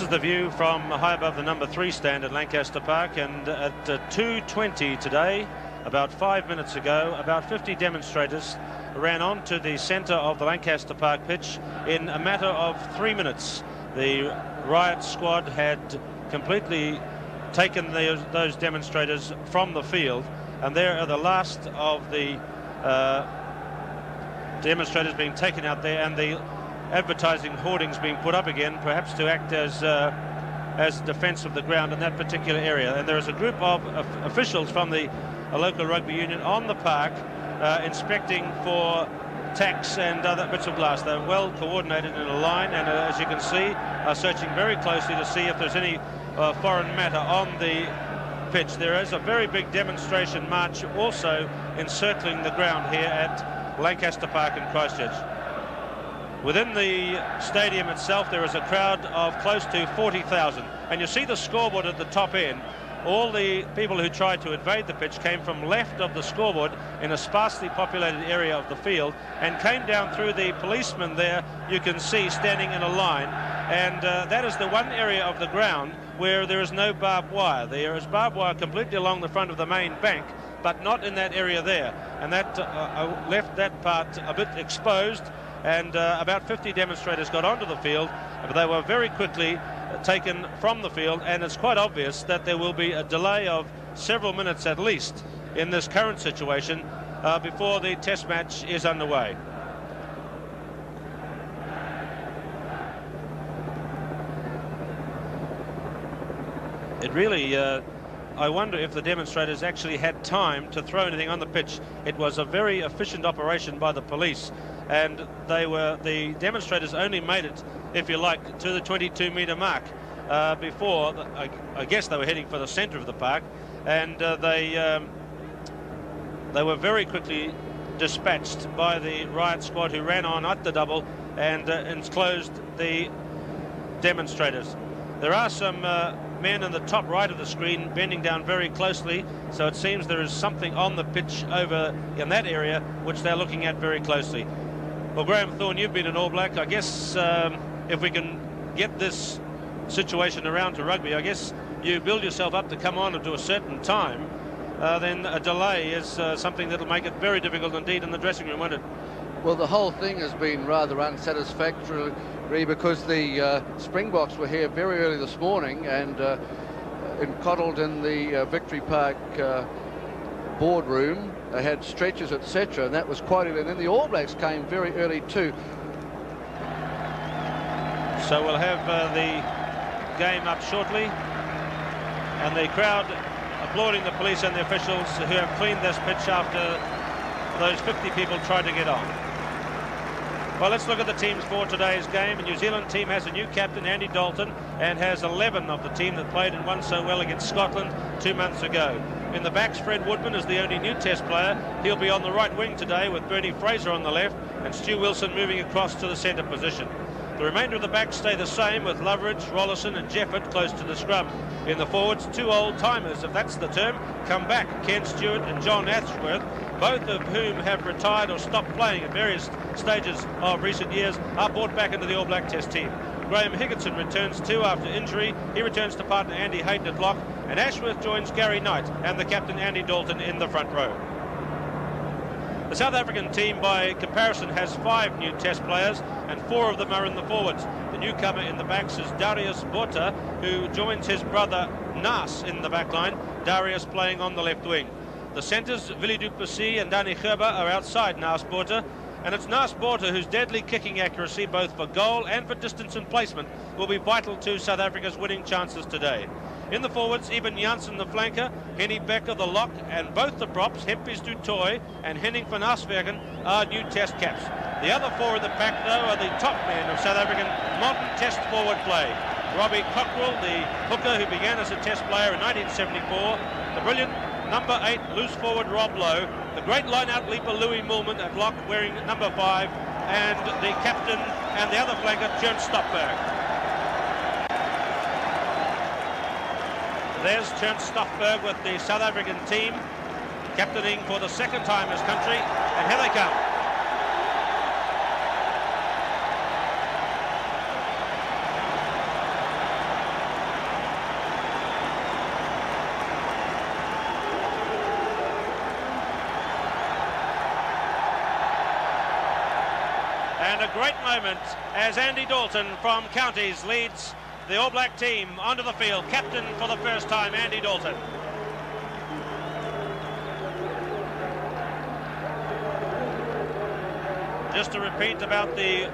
the view from high above the number 3 stand at Lancaster Park, and at 2:20 today, about 5 minutes ago, about 50 demonstrators ran onto the centre of the Lancaster Park pitch in a matter of 3 minutes. The riot squad had completely taken those demonstrators from the field, and there are the last of the demonstrators being taken out there, and the advertising hoardings being put up again, perhaps to act as defence of the ground in that particular area. And there is a group of officials from the local rugby union on the park inspecting for tacks and other bits of glass. They're well coordinated in a line, and as you can see, are searching very closely to see if there's any foreign matter on the pitch. There is a very big demonstration march also encircling the ground here at Lancaster Park in Christchurch. Within the stadium itself, there is a crowd of close to 40,000, and you see the scoreboard at the top end. All the people who tried to invade the pitch came from left of the scoreboard in a sparsely populated area of the field and came down through the policemen there, you can see, standing in a line. And that is the one area of the ground where there is no barbed wire. There is barbed wire completely along the front of the main bank, but not in that area there. And that left that part a bit exposed, and about 50 demonstrators got onto the field, but they were very quickly taken from the field, and it's quite obvious that there will be a delay of several minutes at least in this current situation before the test match is underway. It really, I wonder if the demonstrators actually had time to throw anything on the pitch. It was a very efficient operation by the police, and the demonstrators only made it, if you like, to the 22-metre mark before I guess they were heading for the centre of the park, and they were very quickly dispatched by the riot squad, who ran on at the double and enclosed the demonstrators. There are some men in the top right of the screen bending down very closely, so it seems there is something on the pitch over in that area which they're looking at very closely. Well, Graham Thorne, you've been an All Black. I guess if we can get this situation around to rugby, I guess you build yourself up to come on to a certain time, then a delay is something that'll make it very difficult indeed in the dressing room, won't it? Well, the whole thing has been rather unsatisfactory because the Springboks were here very early this morning and coddled in the Victory Park boardroom. They had stretchers, etc., and that was quite early. And then the All Blacks came very early too. So we'll have the game up shortly, and the crowd applauding the police and the officials who have cleaned this pitch after those 50 people tried to get on. Well, let's look at the teams for today's game. The New Zealand team has a new captain, Andy Dalton, and has 11 of the team that played and won so well against Scotland 2 months ago. In the backs, Fred Woodman is the only new test player. He'll be on the right wing today with Bernie Fraser on the left and Stu Wilson moving across to the centre position. The remainder of the backs stay the same, with Loveridge, Rollison and Jefford close to the scrum. In the forwards, two old-timers, if that's the term, come back. Ken Stewart and John Ashworth, both of whom have retired or stopped playing at various stages of recent years, are brought back into the All Black Test team. Graham Higginson returns too after injury. He returns to partner Andy Hayden at lock, and Ashworth joins Gary Knight and the captain Andy Dalton in the front row. The South African team, by comparison, has 5 new test players, and 4 of them are in the forwards. The newcomer in the backs is Darius Botha, who joins his brother Nas in the back line, Darius playing on the left wing. The centres, Willie du Plessis and Danny Gerber, are outside Nas Botha, and it's Nas Botha whose deadly kicking accuracy, both for goal and for distance and placement, will be vital to South Africa's winning chances today. In the forwards, Eben Janssen the flanker, Henny Becker the lock, and both the props, Hempis du Toy and Henning van Asbergen, are new test caps. The other 4 in the pack, though, are the top men of South African modern test forward play. Robbie Cockrell, the hooker who began as a test player in 1974, the brilliant number 8 loose forward Rob Lowe, the great line-out leaper Louis Moolman at lock wearing number 5, and the captain and the other flanker, Tjern Stoffberg. There's Tjern Stoffberg with the South African team, captaining for the second time his country, and here they come. And a great moment as Andy Dalton from Counties leads the All Black team onto the field. Captain for the first time, Andy Dalton. Just to repeat about the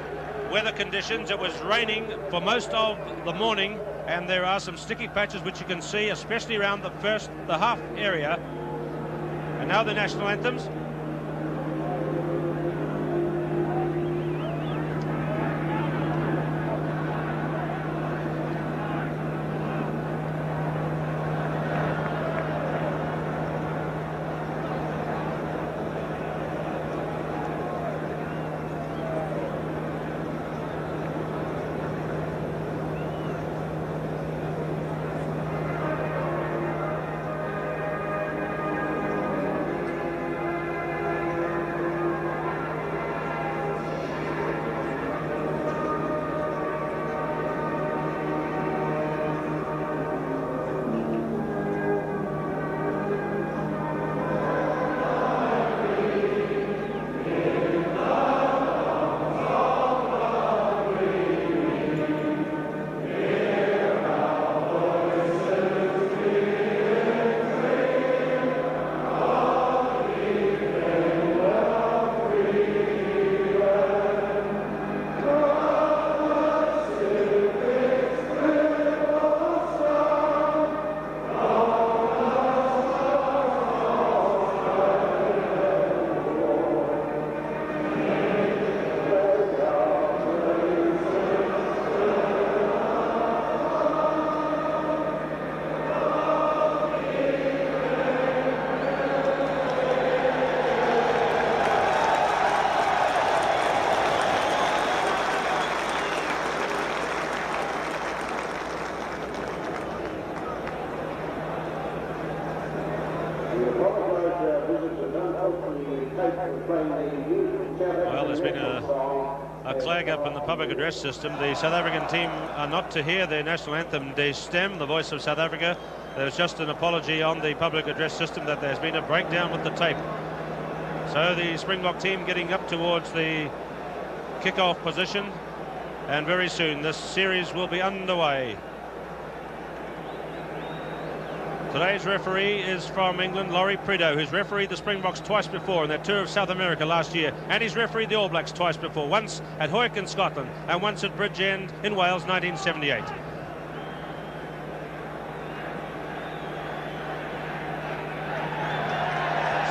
weather conditions, it was raining for most of the morning, and there are some sticky patches which you can see, especially around the half area. And now the national anthems. Well, there's been a clag up in the public address system. The South African team are not to hear their national anthem, De Stem, the voice of South Africa. There's just an apology on the public address system that there's been a breakdown with the tape. So the Springbok team getting up towards the kick-off position, and very soon this series will be underway. Today's referee is from England, Laurie Prideaux, who's refereed the Springboks twice before in their tour of South America last year, and he's refereed the All Blacks twice before, once at Hoek in Scotland and once at Bridgend in Wales, 1978.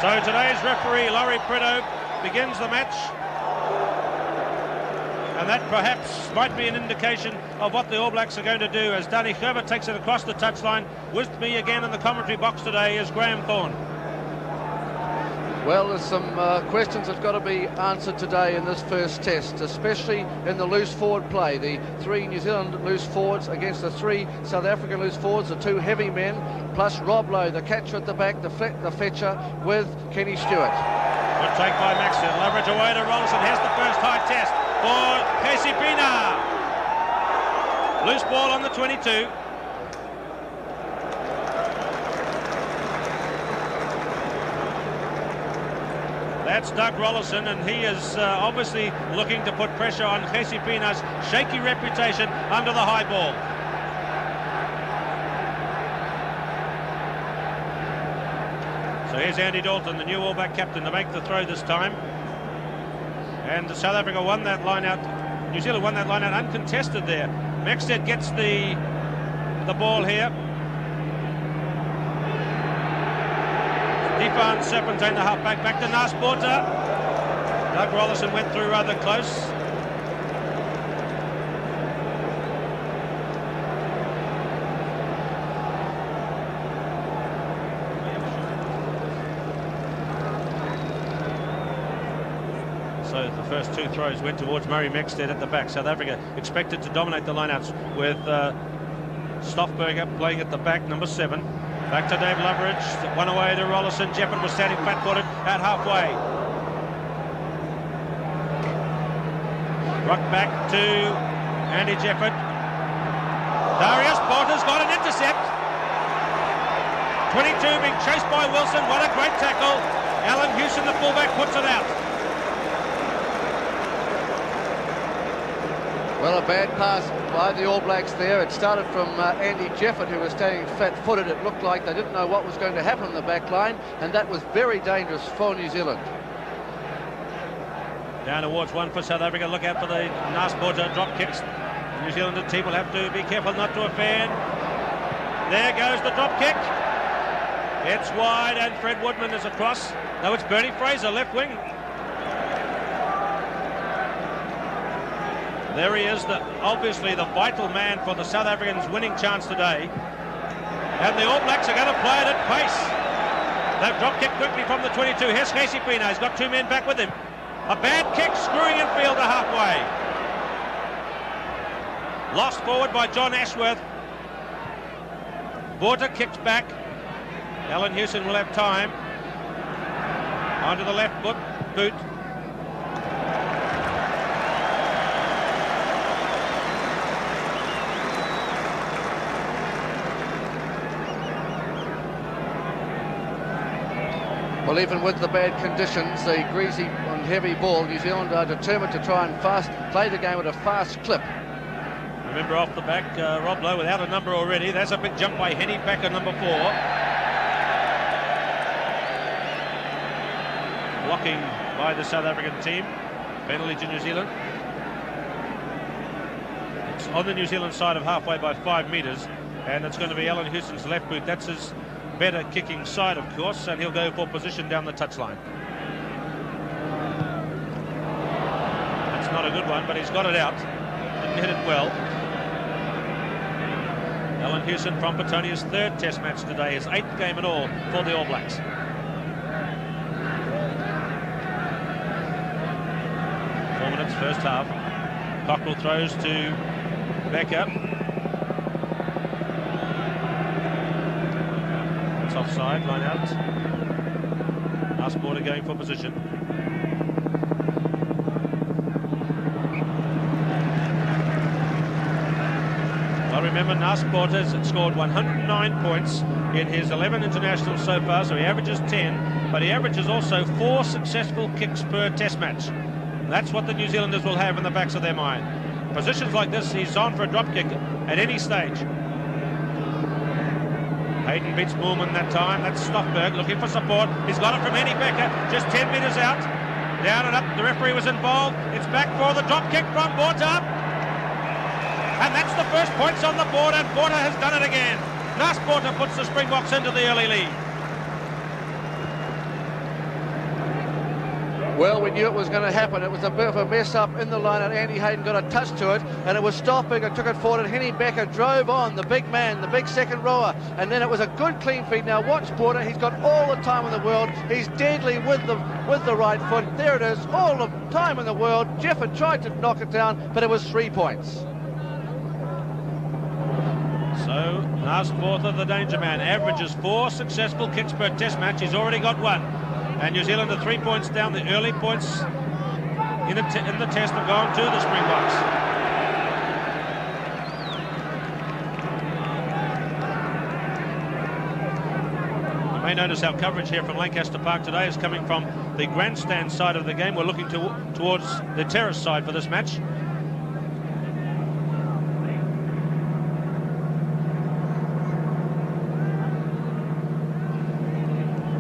So today's referee, Laurie Prideaux, begins the match, and that perhaps might be an indication of what the All Blacks are going to do as Danny Herbert takes it across the touchline. With me again in the commentary box today is Graham Thorne. Well, there's some questions that have got to be answered today in this first test, especially in the loose forward play. The three New Zealand loose forwards against the three South African loose forwards, the two heavy men, plus Rob Lowe, the catcher at the back, the fetcher with Kenny Stewart. Good take by Maxwell. Leverage away to Rollison. Has the first high test for Casey Pina. Loose ball on the 22. That's Doug Rollison, and he is obviously looking to put pressure on Casey Pina's shaky reputation under the high ball. So here's Andy Dalton, the new All Black captain, to make the throw this time. And South Africa won that line out. New Zealand won that line out uncontested there. Maxted gets the ball here. Stefan Serpentine, the halfback, back to Nasporta. Doug Rollison went through rather close. So the first two throws went towards Murray Maxted at the back. South Africa expected to dominate the lineouts with Stoffberger playing at the back, number 7. Back to Dave Loveridge, one away to Rollison. Jeppert was standing flat-footed at halfway. Rock back to Andy Jeppert. Darius Porter's got an intercept. 22 being chased by Wilson. What a great tackle. Alan Hewson, the fullback, puts it out. Well, a bad pass by the All Blacks there. It started from Andy Jefford, who was standing flat-footed. It looked like they didn't know what was going to happen on the back line, and that was very dangerous for New Zealand. Down towards one for South Africa. Look out for the Nasport drop kicks. The New Zealand team will have to be careful not to offend. There goes the drop kick. It's wide, and Fred Woodman is across. No, it's Bernie Fraser, left wing. There he is, obviously the vital man for the South Africans' winning chance today. And the All Blacks are going to play it at pace. They've drop kicked quickly from the 22. Here's Casey Pino. He's got two men back with him. A bad kick, screwing in field to halfway. Lost forward by John Ashworth. Border kicks back. Alan Hewson will have time. Onto the left boot. Well, even with the bad conditions, the greasy and heavy ball, New Zealand are determined to try and play the game at a fast clip. Remember off the back, Rob Lowe without a number already. There's a big jump by Henny Packer, number 4. Blocking by the South African team. Penalty to New Zealand. It's on the New Zealand side of halfway by 5 metres, and it's going to be Alan Hewson's left boot. That's his better kicking side, of course, and he'll go for position down the touchline. That's not a good one, but he's got it out. Didn't hit it well. Alan Hewson from Petonia's 3rd Test match today, his 8th game at all for the All Blacks. First half. Cockrell throws to Becker. It's offside, line out. Nasport going for position. Well, remember, Nasport has scored 109 points in his 11 internationals so far, so he averages 10, but he averages also 4 successful kicks per Test match. That's what the New Zealanders will have in the backs of their mind. Positions like this, he's on for a drop kick at any stage. Hayden beats Moorman that time. That's Stoffberg looking for support. He's got it from Henny Becker, just 10 metres out. Down and up, the referee was involved. It's back for the drop kick from Borta. And that's the first points on the board, and Borta has done it again. Nasport puts the Springboks into the early lead. Well, we knew it was going to happen. It was a bit of a mess up in the line, and Andy Hayden got a touch to it, and it was Stoffberg and took it forward, and Henny Becker drove on, the big man, the big second rower, and then it was a good clean feed. Now watch Borta, he's got all the time in the world. He's deadly with the right foot. There it is, all the time in the world. Jefford tried to knock it down, but it was 3 points. So, Nasport, the danger man, averages 4 successful kicks per Test match. He's already got 1. And New Zealand are 3 points down. The early points in the Test have gone to the Springboks. You may notice our coverage here from Lancaster Park today is coming from the grandstand side of the game. We're looking towards the terrace side for this match.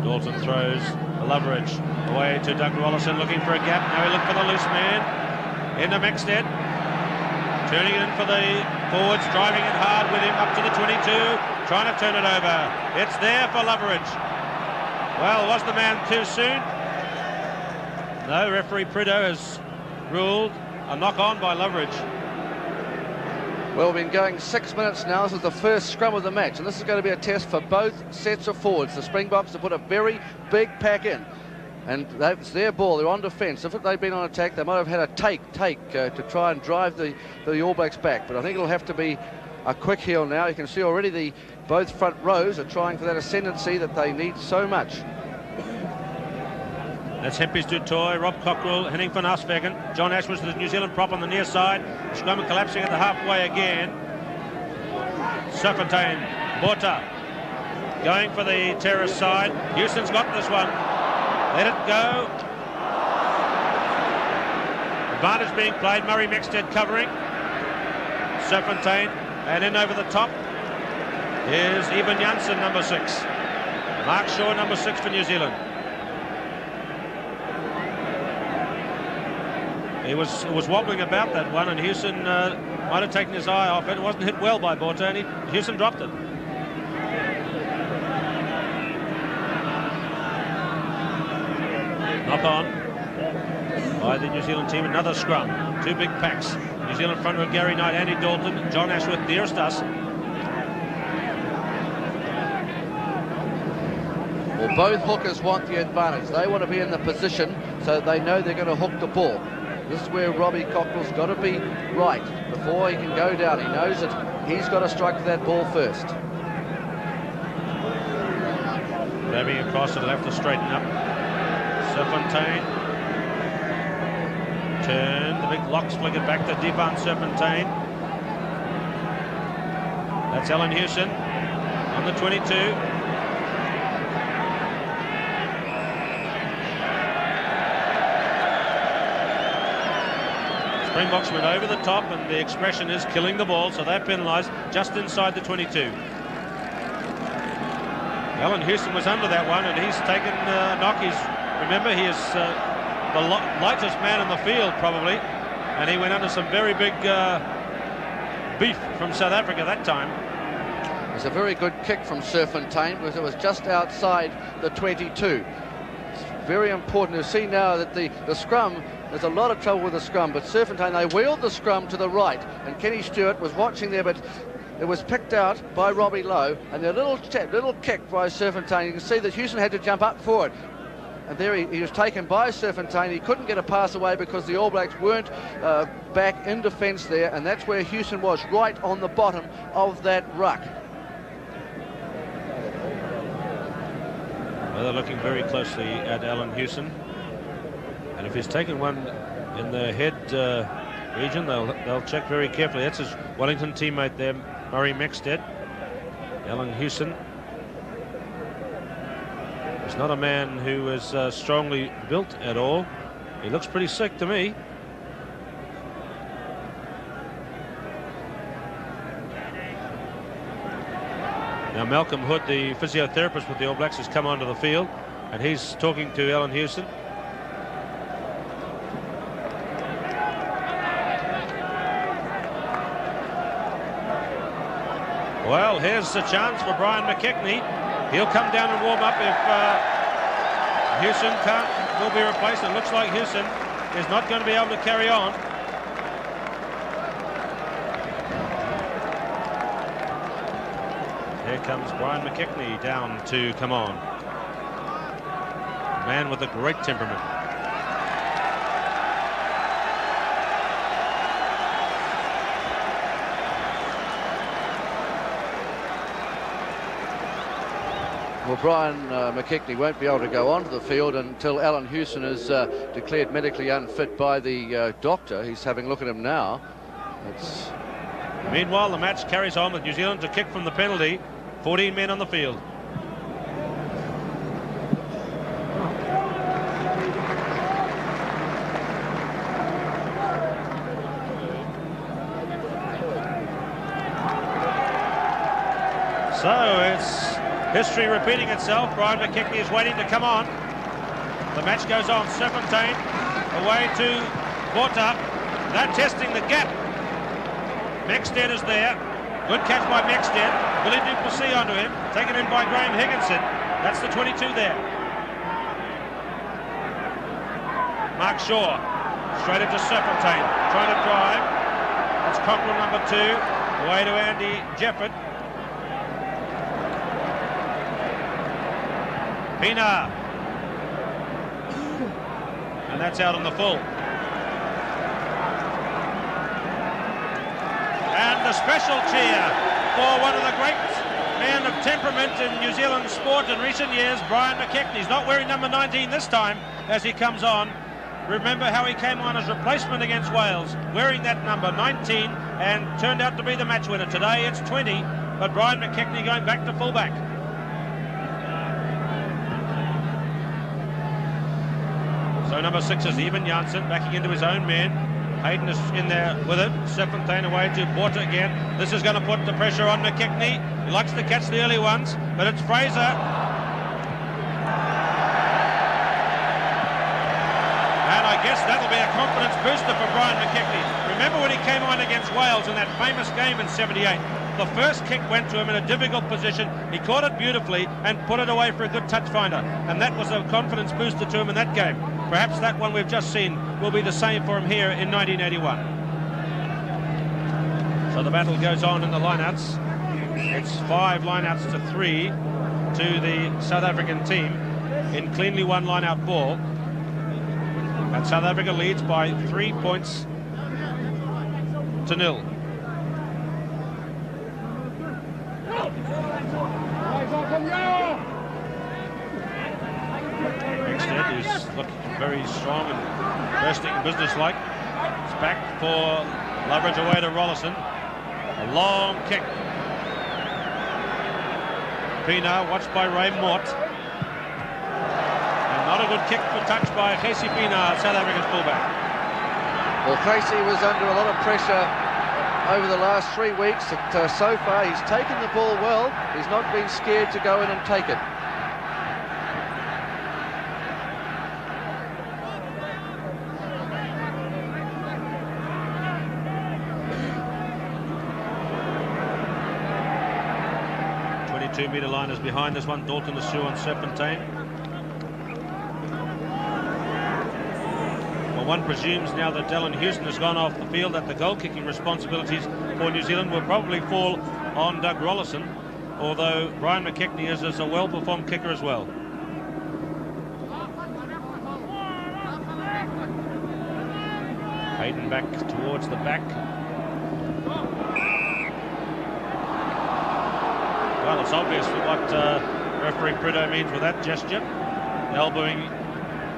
Dalton throws. Loveridge away to Doug Rollison, looking for a gap. Now he looked for the loose man. Into Maxted. Turning it in for the forwards, driving it hard with him up to the 22. Trying to turn it over. It's there for Loveridge. Well, was the man too soon? No, referee Prideaux has ruled a knock-on by Loveridge. Well, we've been going 6 minutes now. This is the first scrum of the match, and this is going to be a test for both sets of forwards. The Springboks have put a very big pack in, and it's their ball. They're on defence. If they'd been on attack, they might have had a take to try and drive the All Blacks back. But I think it'll have to be a quick heel now. You can see already both front rows are trying for that ascendancy that they need so much. That's Hempy's du Toit, Rob Cockrell, Henning van Asvegen. John Ashworth to the New Zealand prop on the near side. Scrum collapsing at the halfway again. Serpentine, Borta going for the terrace side. Houston's got this one. Let it go. Advantage being played. Murray Mexted covering. Serpentine, and in over the top is Eben Janssen, number 6. Mark Shaw, number 6 for New Zealand. He was wobbling about that one, and Hewson might have taken his eye off it. It wasn't hit well by Borta, and Hewson dropped it. Knock on by the New Zealand team. Another scrum. 2 big packs. New Zealand front row, Gary Knight, Andy Dalton, John Ashworth, dearest us. Well, both hookers want the advantage. They want to be in the position so they know they're going to hook the ball. This is where Robbie Cockrell's got to be right before he can go down. He knows that he's got to strike for that ball first. Grabbing across, it'll have to straighten up. Serpentine. Turn, the big locks flick it back to Devan Serpentine. That's Alan Hewson on the 22. Springboks went over the top, and the expression is killing the ball, so they're penalised just inside the 22. Alan Hewson was under that one, and he's taken a knock. Remember, he is the lightest man in the field, probably, and he went under some very big beef from South Africa that time. It was a very good kick from Serpentine because it was just outside the 22. It's very important to see now that the scrum, there's a lot of trouble with the scrum, but Serpentine, they wheeled the scrum to the right, and Kenny Stewart was watching there, but it was picked out by Robbie Lowe, and the little kick by Serpentine, you can see that Hewson had to jump up for it. And there he was taken by Serpentine. He couldn't get a pass away because the All Blacks weren't back in defence there, and that's where Hewson was, right on the bottom of that ruck. Well, they're looking very closely at Alan Hewson, and if he's taken one in the head region, they'll check very carefully. That's his Wellington teammate there, Murray Mexted. Alan Hewson is not a man who is strongly built at all. He looks pretty sick to me. Now Malcolm Hood, the physiotherapist with the All Blacks, has come onto the field, and he's talking to Alan Hewson. Well, here's a chance for Brian McKechnie. He'll come down and warm up if Hewson will be replaced. It looks like Hewson is not going to be able to carry on. Here comes Brian McKechnie down to come on. A man with a great temperament. Well, Brian McKechnie won't be able to go onto the field until Alan Hewson is declared medically unfit by the doctor. He's having a look at him now. Meanwhile, the match carries on with New Zealand to kick from the penalty. 14 men on the field. So it's history repeating itself. Brian McKechnie is waiting to come on. The match goes on. Serpentine away to Borta. They're testing the gap. Mexted is there. Good catch by Mexted. Billy Duplessis onto him. Taken in by Graham Higginson. That's the 22 there. Mark Shaw. Straight into Serpentine. Trying to drive. That's Cochrane, number 2. Away to Andy Jefford. Pina. And that's out on the full. And the special cheer for one of the great men of temperament in New Zealand sport in recent years, Brian McKechnie. He's not wearing number 19 this time as he comes on. Remember how he came on as replacement against Wales, wearing that number 19 and turned out to be the match winner. Today it's 20, but Brian McKechnie going back to fullback. So number 6 is Eben Janssen backing into his own men. Hayden is in there with it. Serpentine away to Porter again. This is going to put the pressure on McKechnie. He likes to catch the early ones, but it's Fraser. And I guess that'll be a confidence booster for Brian McKechnie. Remember when he came on against Wales in that famous game in '78? The first kick went to him in a difficult position. He caught it beautifully and put it away for a good touch finder. And that was a confidence booster to him in that game. Perhaps that one we've just seen will be the same for him here in 1981. So the battle goes on in the lineouts. It's 5 lineouts to 3 to the South African team in cleanly won lineout ball. And South Africa leads by 3 points to 0. Exted, who's looking very strong and bursting and businesslike. It's back for leverage away to Rollison. A long kick. Pina watched by Ray Mort. And not a good kick for touch by Casey Pina, South Africa's fullback. Well, Casey was under a lot of pressure over the last 3 weeks, and so far he's taken the ball well. He's not been scared to go in and take it. Metre line is behind this one. Dalton Asue on Serpentine. Well, one presumes now that Dylan Houston has gone off the field that the goal-kicking responsibilities for New Zealand will probably fall on Doug Rollison, although Brian McKechnie is a well-performed kicker as well. Hayden back towards the back. Well, it's obvious what referee Prideaux means with that gesture. Elbowing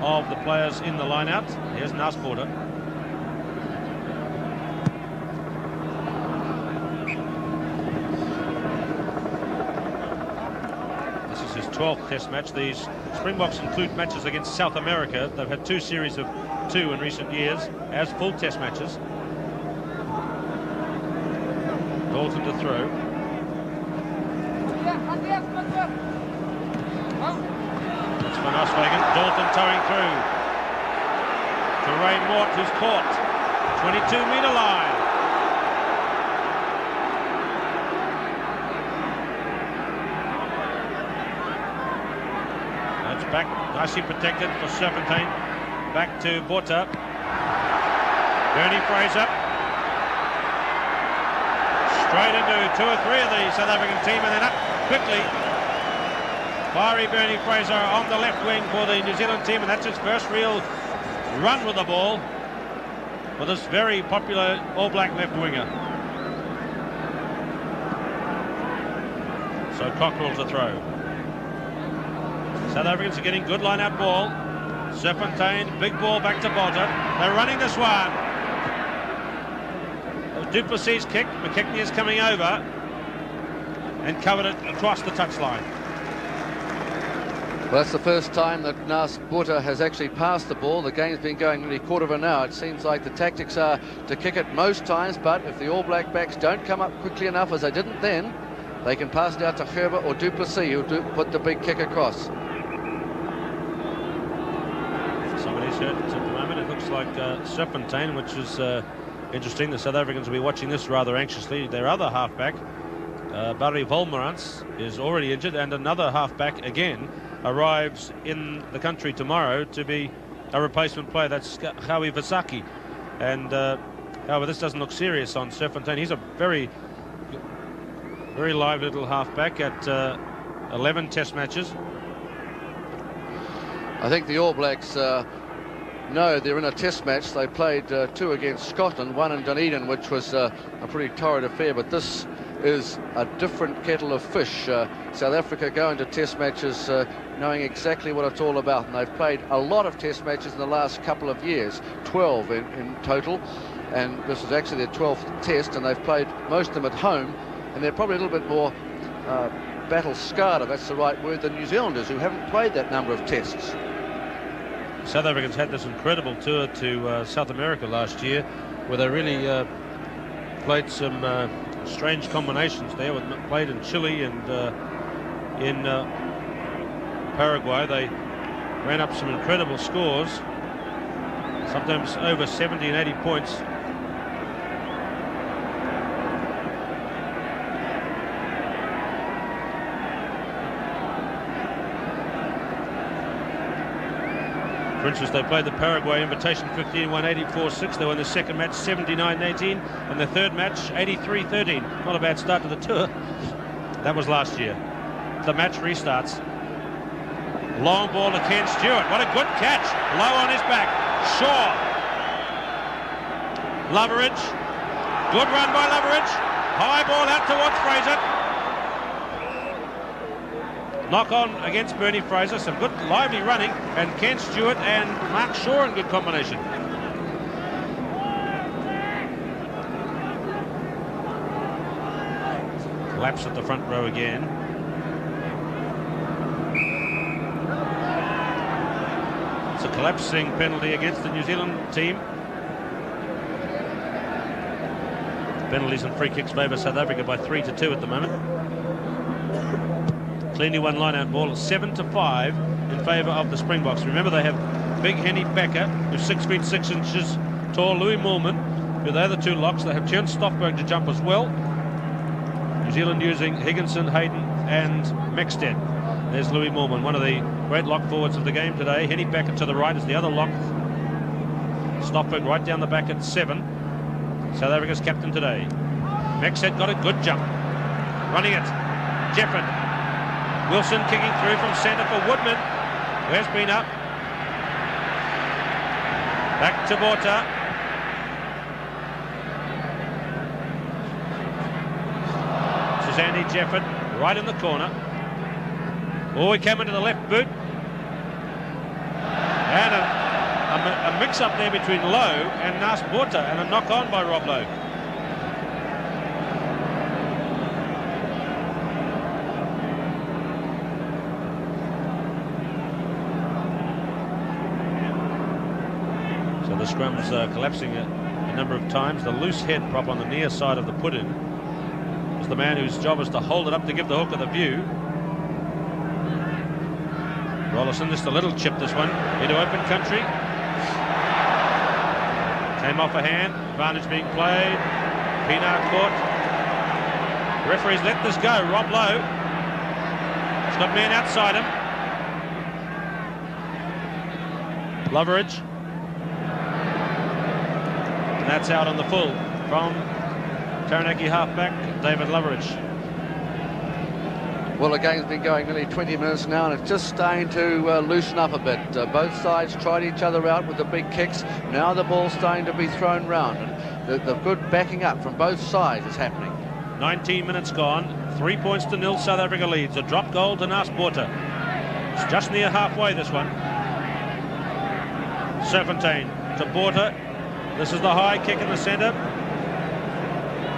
of the players in the line-out. Here's Nasport. This is his 12th Test match. These Springboks include matches against South America. They've had 2 series of 2 in recent years as full Test matches. Dalton to throw. It's Van Oswagen. Dalton towing through to Ray Mort, who's caught 22-metre line. That's back, nicely protected for Serpentine. Back to Botha. Bernie Fraser. Straight into 2 or 3 of the South African team, and then up quickly. Fiery Bernie Fraser on the left wing for the New Zealand team, and that's his first real run with the ball for this very popular All Black left winger. So Cockrell to throw. South Africans are getting good line-out ball. Serpentine, big ball back to Botha. They're running this one. Duplessis kick. McKechnie is coming over and covered it across the touchline. Well, that's the first time that Botha has actually passed the ball. The game's been going nearly a quarter of an hour. It seems like the tactics are to kick it most times, but if the All Black backs don't come up quickly enough, as they didn't then, they can pass it out to Herbert or Duplessis, who'll put the big kick across. Somebody's hurt at the moment. It looks like Serpentine, which is interesting. The South Africans will be watching this rather anxiously. Their other halfback, Barry Volmerans, is already injured, and another halfback again arrives in the country tomorrow to be a replacement player. That's Howie Vasaki. And however, this doesn't look serious on Serpentine. He's a very lively little halfback at 11 Test matches. I think the All Blacks know they're in a Test match. They played 2 against Scotland, 1 in Dunedin, which was a pretty torrid affair, but this is a different kettle of fish. South Africa go into Test matches knowing exactly what it's all about, and they've played a lot of Test matches in the last couple of years, 12 in total, and this is actually their 12th Test, and they've played most of them at home, and they're probably a little bit more battle scarred, if that's the right word, than New Zealanders, who haven't played that number of Tests. South Africans had this incredible tour to South America last year. where they really played some strange combinations there. Played in Chile and in Paraguay. They ran up some incredible scores, sometimes over 70 and 80 points. For instance, they played the Paraguay Invitation 15, won 84-6. They won the second match 79-18, and the third match 83-13. Not a bad start to the tour. That was last year. The match restarts. Long ball to Ken Stewart. What a good catch. Low on his back. Shaw. Loveridge. Good run by Loveridge. High ball out towards Fraser. Knock on against Bernie Fraser. Some good lively running, and Ken Stewart and Mark Shaw in good combination. Collapse at the front row again. It's a collapsing penalty against the New Zealand team. Penalties and free kicks favour South Africa by 3-2 at the moment. Cleanly won line-out ball, 7-5 in favour of the Springboks. Remember, they have big Henny Becker, who's 6 feet 6 inches tall, Louis Moorman, who are the other two locks. They have Tjern Stoffberg to jump as well. New Zealand using Higginson, Hayden and Mexted. There's Louis Moorman, one of the great lock forwards of the game today. Henny Becker to the right is the other lock. Stoffberg right down the back at 7. South Africa's captain today. Mexted got a good jump. Running it. Jefford. Wilson kicking through from centre for Woodman, who has been up. Back to Botha. This is Andy Jefford, right in the corner. Oh, he came into the left boot. And a mix-up there between Lowe and Nas Botha, and a knock-on by Rob Lowe. The scrum's collapsing a number of times. The loose head prop on the near side of the put-in is the man whose job is to hold it up to give the hooker the view. Rollison, just a little chip this one into open country. Came off a hand. Advantage being played. Pinar caught. Referees let this go. Rob Lowe. He's got men outside him. Loveridge. And that's out on the full from Taranaki halfback David Loveridge. Well, the game's been going nearly 20 minutes now, and it's just starting to loosen up a bit. Both sides tried each other out with the big kicks. Now the ball's starting to be thrown round, and the good backing up from both sides is happening. 19 minutes gone. 3 points to 0. South Africa leads. A drop goal to Nas Botha. It's just near halfway, this one. Serpentine to Botha. This is the high kick in the centre.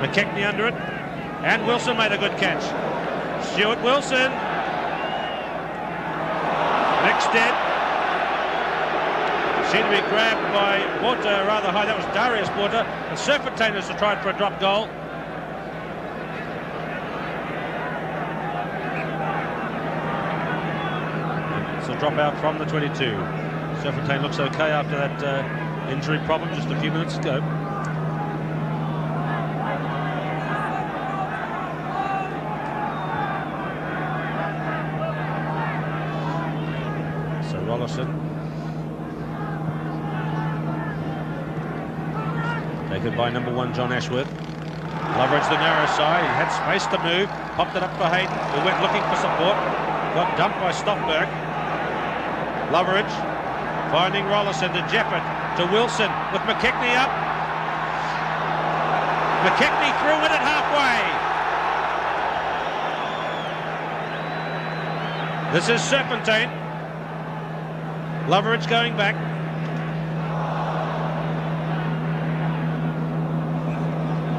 McKechnie under it. And Wilson made a good catch. Stuart Wilson. Mexted. Seemed to be grabbed by Botha rather high. That was Darius Botha. And Serpentine has tried for a drop goal. It's a drop out from the 22. Serpentine looks okay after that injury problem just a few minutes ago. So Rollison taken by number 1 John Ashworth. Loveridge the narrow side. He had space to move. Popped it up for Hayden, who went looking for support. Got dumped by Stoffberg. Loveridge finding Rollison to Jefford. To Wilson with McKechnie up. McKechnie through in at halfway. This is Serpentine. Loveridge going back.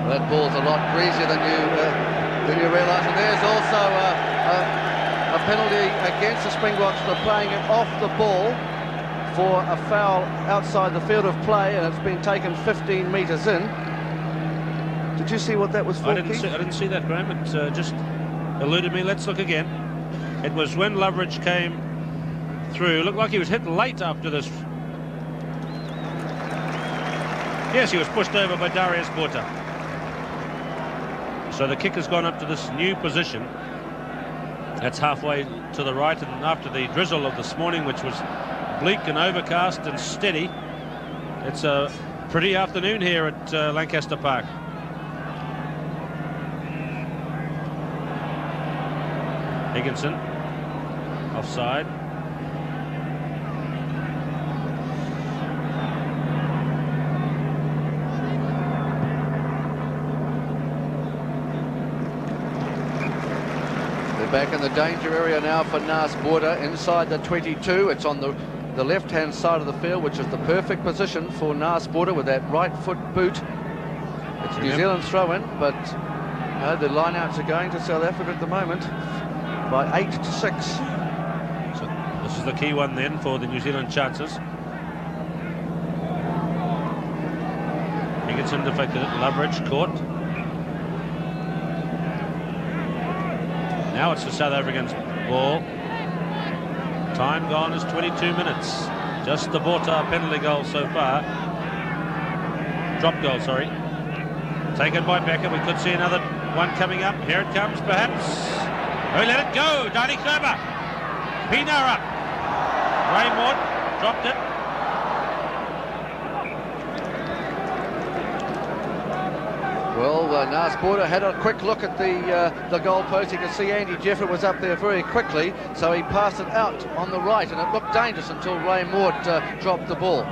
That ball's a lot greasier than you realise. And there's also a penalty against the Springboks for playing it off the ball for a foul outside the field of play, and it's been taken 15 metres in. Did you see what that was for, I didn't see that, Graham. It just eluded me. Let's look again. It was when Loveridge came through. Looked like he was hit late after this. Yes, he was pushed over by Darius Bota. So the kick has gone up to this new position. That's halfway to the right, and after the drizzle of this morning, which was bleak and overcast and steady, it's a pretty afternoon here at Lancaster Park. Higginson, offside. Back in the danger area now for Nas Border, inside the 22. It's on the left-hand side of the field, which is the perfect position for Nas Border with that right foot boot. It's New Zealand's throw-in, but the line-outs are going to South Africa at the moment by 8-6. So this is the key one then for the New Zealand chances. Higginson deflected it, Loveridge caught. Now it's the South Africans' ball. Time gone is 22 minutes. Just the Bota penalty goal so far. Drop goal, sorry. Taken by Becker. We could see another one coming up. Here it comes, perhaps. Oh, let it go. Danny Kerber. Pienaar up. Raymond dropped it. Well, Nas Border had a quick look at the goal post. You can see Andy Jeffrey was up there very quickly, so he passed it out on the right, and it looked dangerous until Ray Mort dropped the ball.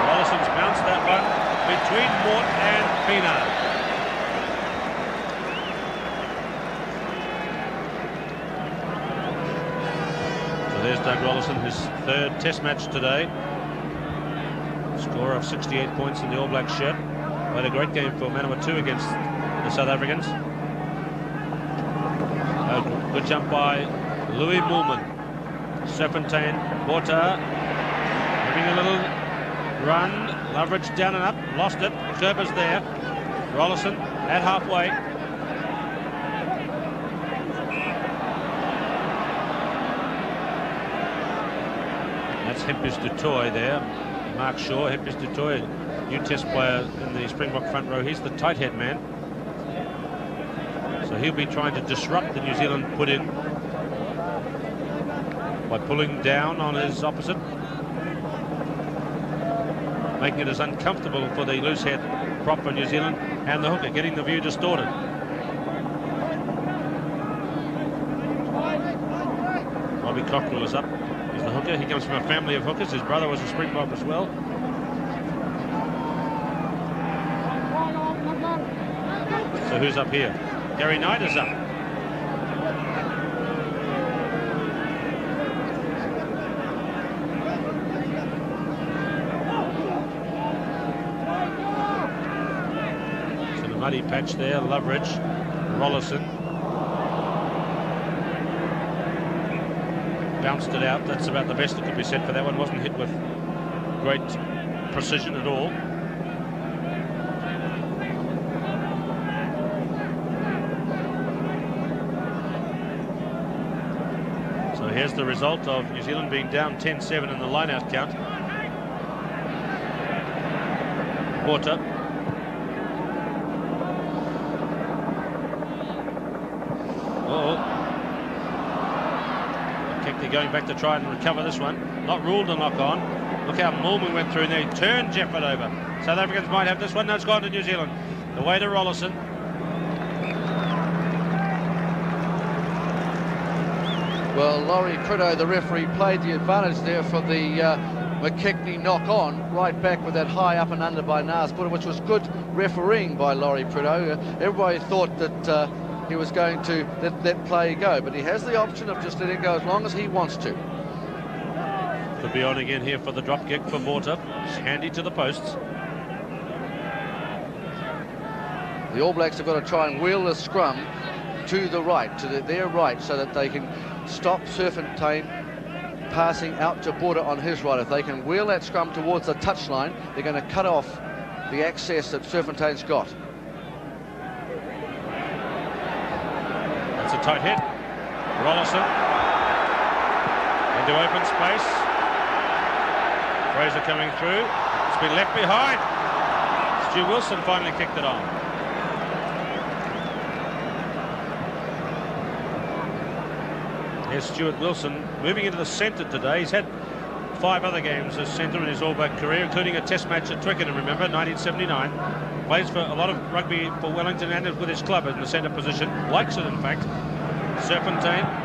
Rollison's bounced that one between Mort and Pienaar. There's Doug Rollison, his third test match today. Score of 68 points in the All Black shirt. Played a great game for Manawatu against the South Africans. A good jump by Louis Moolman. Serpentine, Bota having a little run. Loveridge down and up, lost it. Kerber's there. Rollison at halfway. Hempis du Toit there, Mark Shaw. Hempis du Toit, new test player in the Springbok front row. He's the tight head man, so he'll be trying to disrupt the New Zealand put in by pulling down on his opposite, making it as uncomfortable for the loose head prop for New Zealand and the hooker, getting the view distorted. Robbie Cockrell is up. The hooker. He comes from a family of hookers. His brother was a Springbok as well. So who's up here? Gary Knight is up. So the muddy patch there, Loveridge, Rollison. Bounced it out. That's about the best that could be said for that one. Wasn't hit with great precision at all. So here's the result of New Zealand being down 10-7 in the line-out count. Bota. They're going back to try and recover this one. Not ruled a knock-on. Look how Moolman went through there. He turned Jefford over. South Africans might have this one. No, it's gone to New Zealand. The way to Rollison. Well, Laurie Prideaux, the referee, played the advantage there for the McKechnie knock-on, right back with that high up and under by Nas Border, which was good refereeing by Laurie Prideaux. Everybody thought that he was going to let that play go, but he has the option of just letting it go as long as he wants to. Could be on again here for the drop kick for Bota. Handy to the posts. The All Blacks have got to try and wheel the scrum to the right, to their right, so that they can stop Serpentine passing out to Border on his right. If they can wheel that scrum towards the touchline, they're going to cut off the access that Serpentine's got. That's a tight hit. Rollison into open space. Fraser coming through. It's been left behind. Stu Wilson finally kicked it on. Here's Stuart Wilson moving into the centre today. He's had 5 other games as centre in his All Black career, including a test match at Twickenham, remember, 1979. Plays for a lot of rugby for Wellington and with his club in the centre position. Likes it, in fact. Serpentine.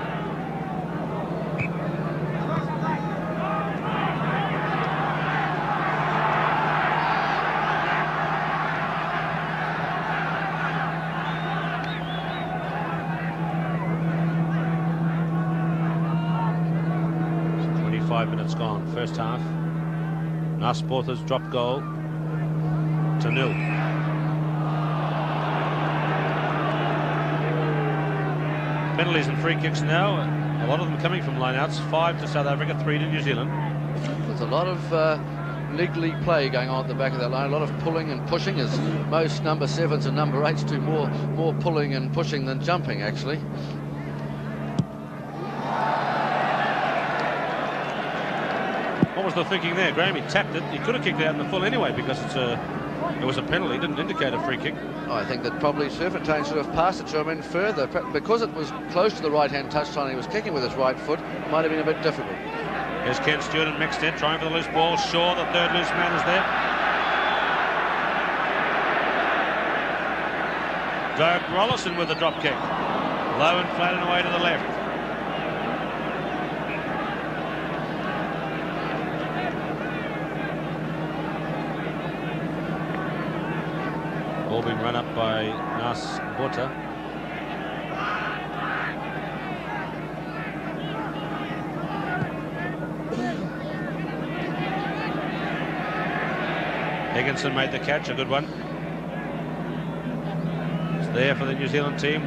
Minutes gone, first half. Nas Porter's drop goal to 0. Penalties and free kicks now, a lot of them coming from lineouts. 5 to South Africa, 3 to New Zealand. There's a lot of niggly play going on at the back of that line, a lot of pulling and pushing, as most number 7s and number 8s do more pulling and pushing than jumping, actually. What was the thinking there, Graham? He tapped it. He could have kicked it out in the full anyway because it was a penalty. It didn't indicate a free kick. I think that probably Serpentine should have passed it to him in further. Because it was close to the right-hand touchline, he was kicking with his right foot. It might have been a bit difficult. Here's Ken Stewart and Mixted trying for the loose ball. Shaw, the third loose man, is there. Doug Rollison with the drop kick. Low and flat and away to the left. All been run up by Nas Bota. Higginson made the catch, a good one. It's there for the New Zealand team.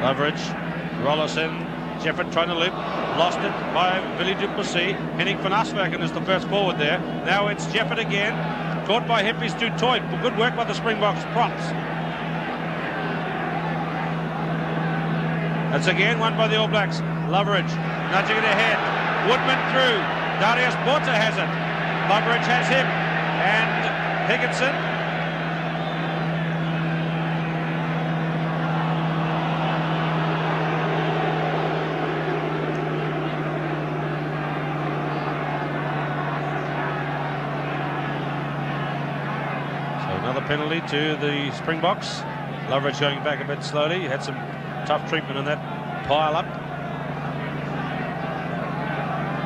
Loveridge, Rollison, Jefford trying to loop, lost it by Billy Duplessis. Henning van Aswerken is the first forward there. Now it's Jefford again. Caught by Hempy's Du Toit. Good work by the Springboks props. That's again won by the All Blacks. Loveridge nudging it ahead. Woodman through. Darius Bota has it. Loveridge has him. And Higginson. Penalty to the Springboks. Loveridge going back a bit slowly. He had some tough treatment in that pile up.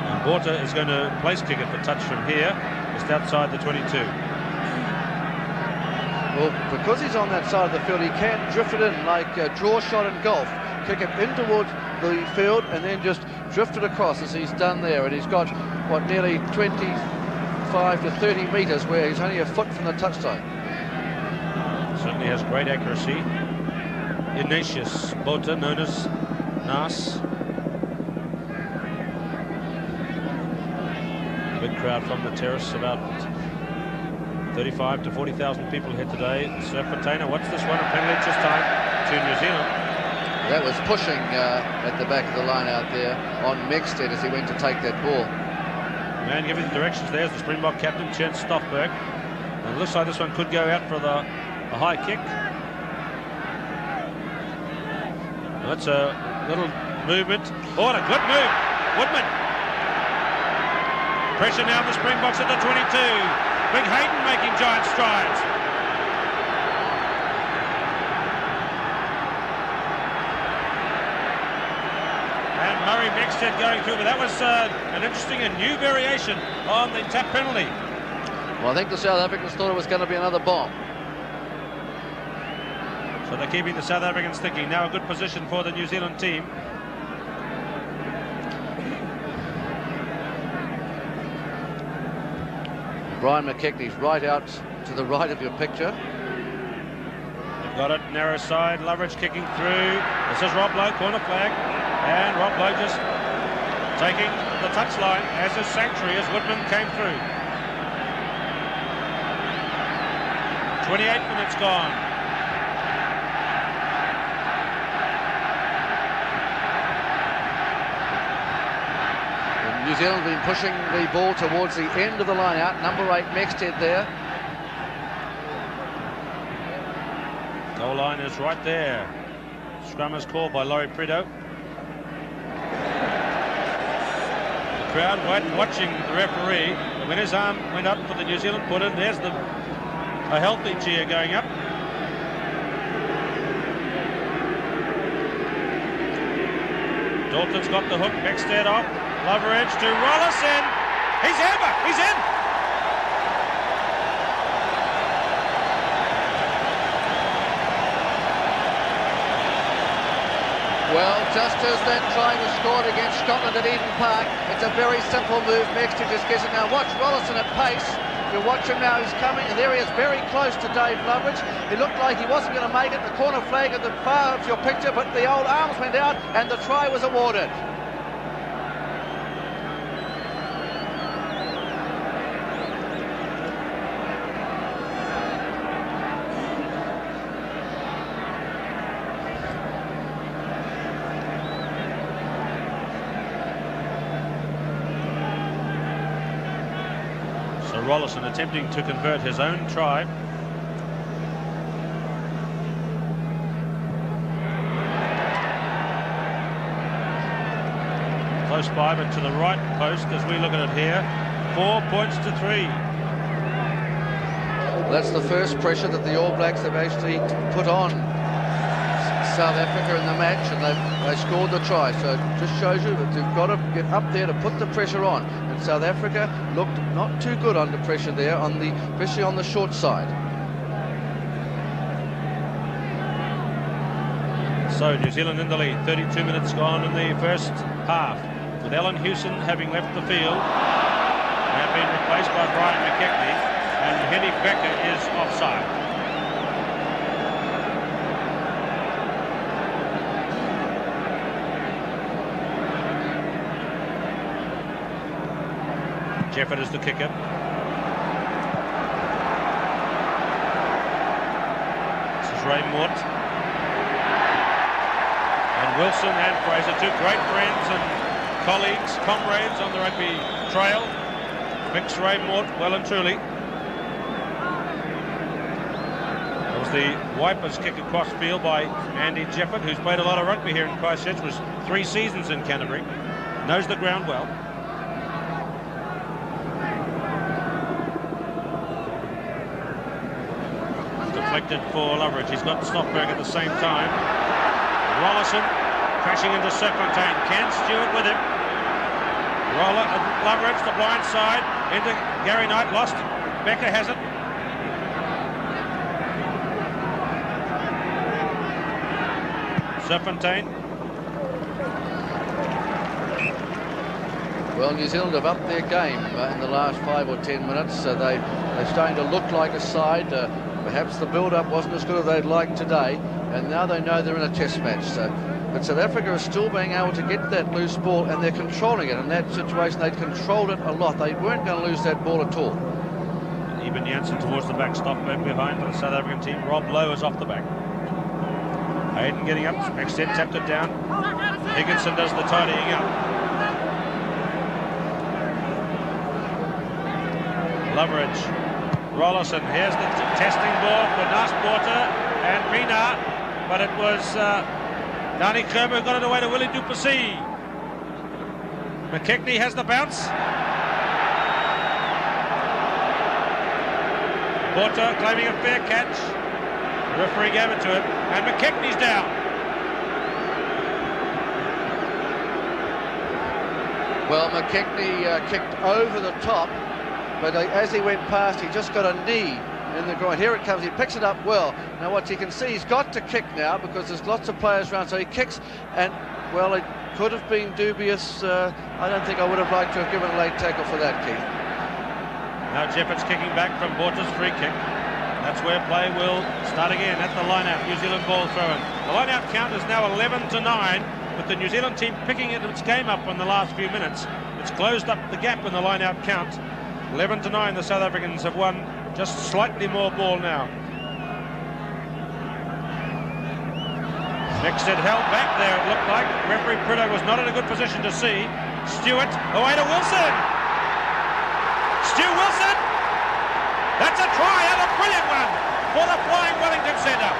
And Borta is going to place kick it for touch from here, just outside the 22. Well, because he's on that side of the field, he can drift it in like a draw shot in golf. Kick it in towards the field and then just drift it across as he's done there. And he's got, what, nearly 25 to 30 metres where he's only a foot from the touchline. Certainly has great accuracy. Ignatius Bota, known as Nas. Big crowd from the terrace, about 35 to 40,000 people here today. Serpentine, what's this one? A penalty this time to New Zealand. That was pushing at the back of the line out there on Mexted as he went to take that ball. Man giving directions there is the Springbok captain, Chen Stoffberg. And it looks like this one could go out for the high kick. That's a little movement. Oh, and a good move. Woodman. Pressure now on the Springboks at the 22. Big Hayden making giant strides. And Murray Mexted going through, but that was an interesting and new variation on the tap penalty. Well, I think the South Africans thought it was going to be another bomb. So they're keeping the South Africans thinking. Now a good position for the New Zealand team. Brian McKechnie's right out to the right of your picture. Got it, narrow side, Loveridge kicking through. This is Rob Lowe, corner flag. And Rob Lowe just taking the touchline as a sanctuary as Woodman came through. 28 minutes gone. New Zealand have been pushing the ball towards the end of the line out. Number 8, Mexted there. Goal line is right there. Scrum is called by Laurie Prideaux. The crowd watching the referee. When his arm went up for the New Zealand put in, there's a healthy cheer going up. Dalton's got the hook, Mexted off. Loveridge to Rollison. He's in! He's in! Well, just as that try was scored against Scotland at Eden Park, it's a very simple move. Mexted just gets it now. Watch Rollison at pace. You watch him now, he's coming, and there he is, very close to Dave Loveridge. He looked like he wasn't going to make it. The corner flag at the far of your picture, but the old arms went out, and the try was awarded. Rollison attempting to convert his own try. Close by, but to the right post as we look at it here. 4 points to 3. That's the first pressure that the All Blacks have actually put on South Africa in the match, and they scored the try. So it just shows you that they've got to get up there to put the pressure on. And South Africa looked not too good under pressure there, especially on the short side. So New Zealand in the lead, 32 minutes gone in the first half, with Alan Hewson having left the field and been replaced by Brian McKechnie, and Henny Becker is offside. Jefford is the kicker. This is Ray Mort. And Wilson and Fraser, two great friends and colleagues, comrades on the rugby trail. Mix Ray Mort well and truly. That was the wipers kick across field by Andy Jefford, who's played a lot of rugby here in Christchurch, was 3 seasons in Canterbury, knows the ground well. Deflected for Loveridge. He's got Stockberg at the same time. Rollison crashing into Serpentine. Ken Stewart with him. Loveridge, the blind side, into Gary Knight, lost. Becker has it. Serpentine. Well, New Zealand have upped their game in the last 5 or 10 minutes. So they're starting to look like a side. Perhaps the build-up wasn't as good as they'd like today, and now they know they're in a test match. But South Africa is still being able to get that loose ball, and they're controlling it. In that situation, they'd controlled it a lot. They weren't going to lose that ball at all. Eben Janssen towards the back, Stockberg behind for the South African team. Rob Lowe is off the back. Hayden getting up, Mexted tapped it down. Higginson does the tidying up. Loveridge. Rollison, here's the testing ball for Nasporter and Pienaar, but it was Danny Kerber who got it away to Willie Duplessis. McKechnie has the bounce. Porter claiming a fair catch. The referee gave it to him, and McKechnie's down. Well, McKechnie kicked over the top, but as he went past, he just got a knee in the groin. Here it comes, he picks it up well. Now what you can see, he's got to kick now because there's lots of players around, so he kicks, and well, it could have been dubious. I don't think I would have liked to have given a late tackle for that, Keith. Now Jeffords kicking back from Porter's free kick. That's where play will start again at the line-out. New Zealand ball throw-in. The line-out count is now 11-9, with the New Zealand team picking its game up in the last few minutes. It's closed up the gap in the line-out count. 11-9, the South Africans have won just slightly more ball now. Mixed it, held back there, it looked like. Referee Prideaux was not in a good position to see. Stewart, away to Wilson. Stu Wilson. That's a try, and a brilliant one for the flying Wellington centre.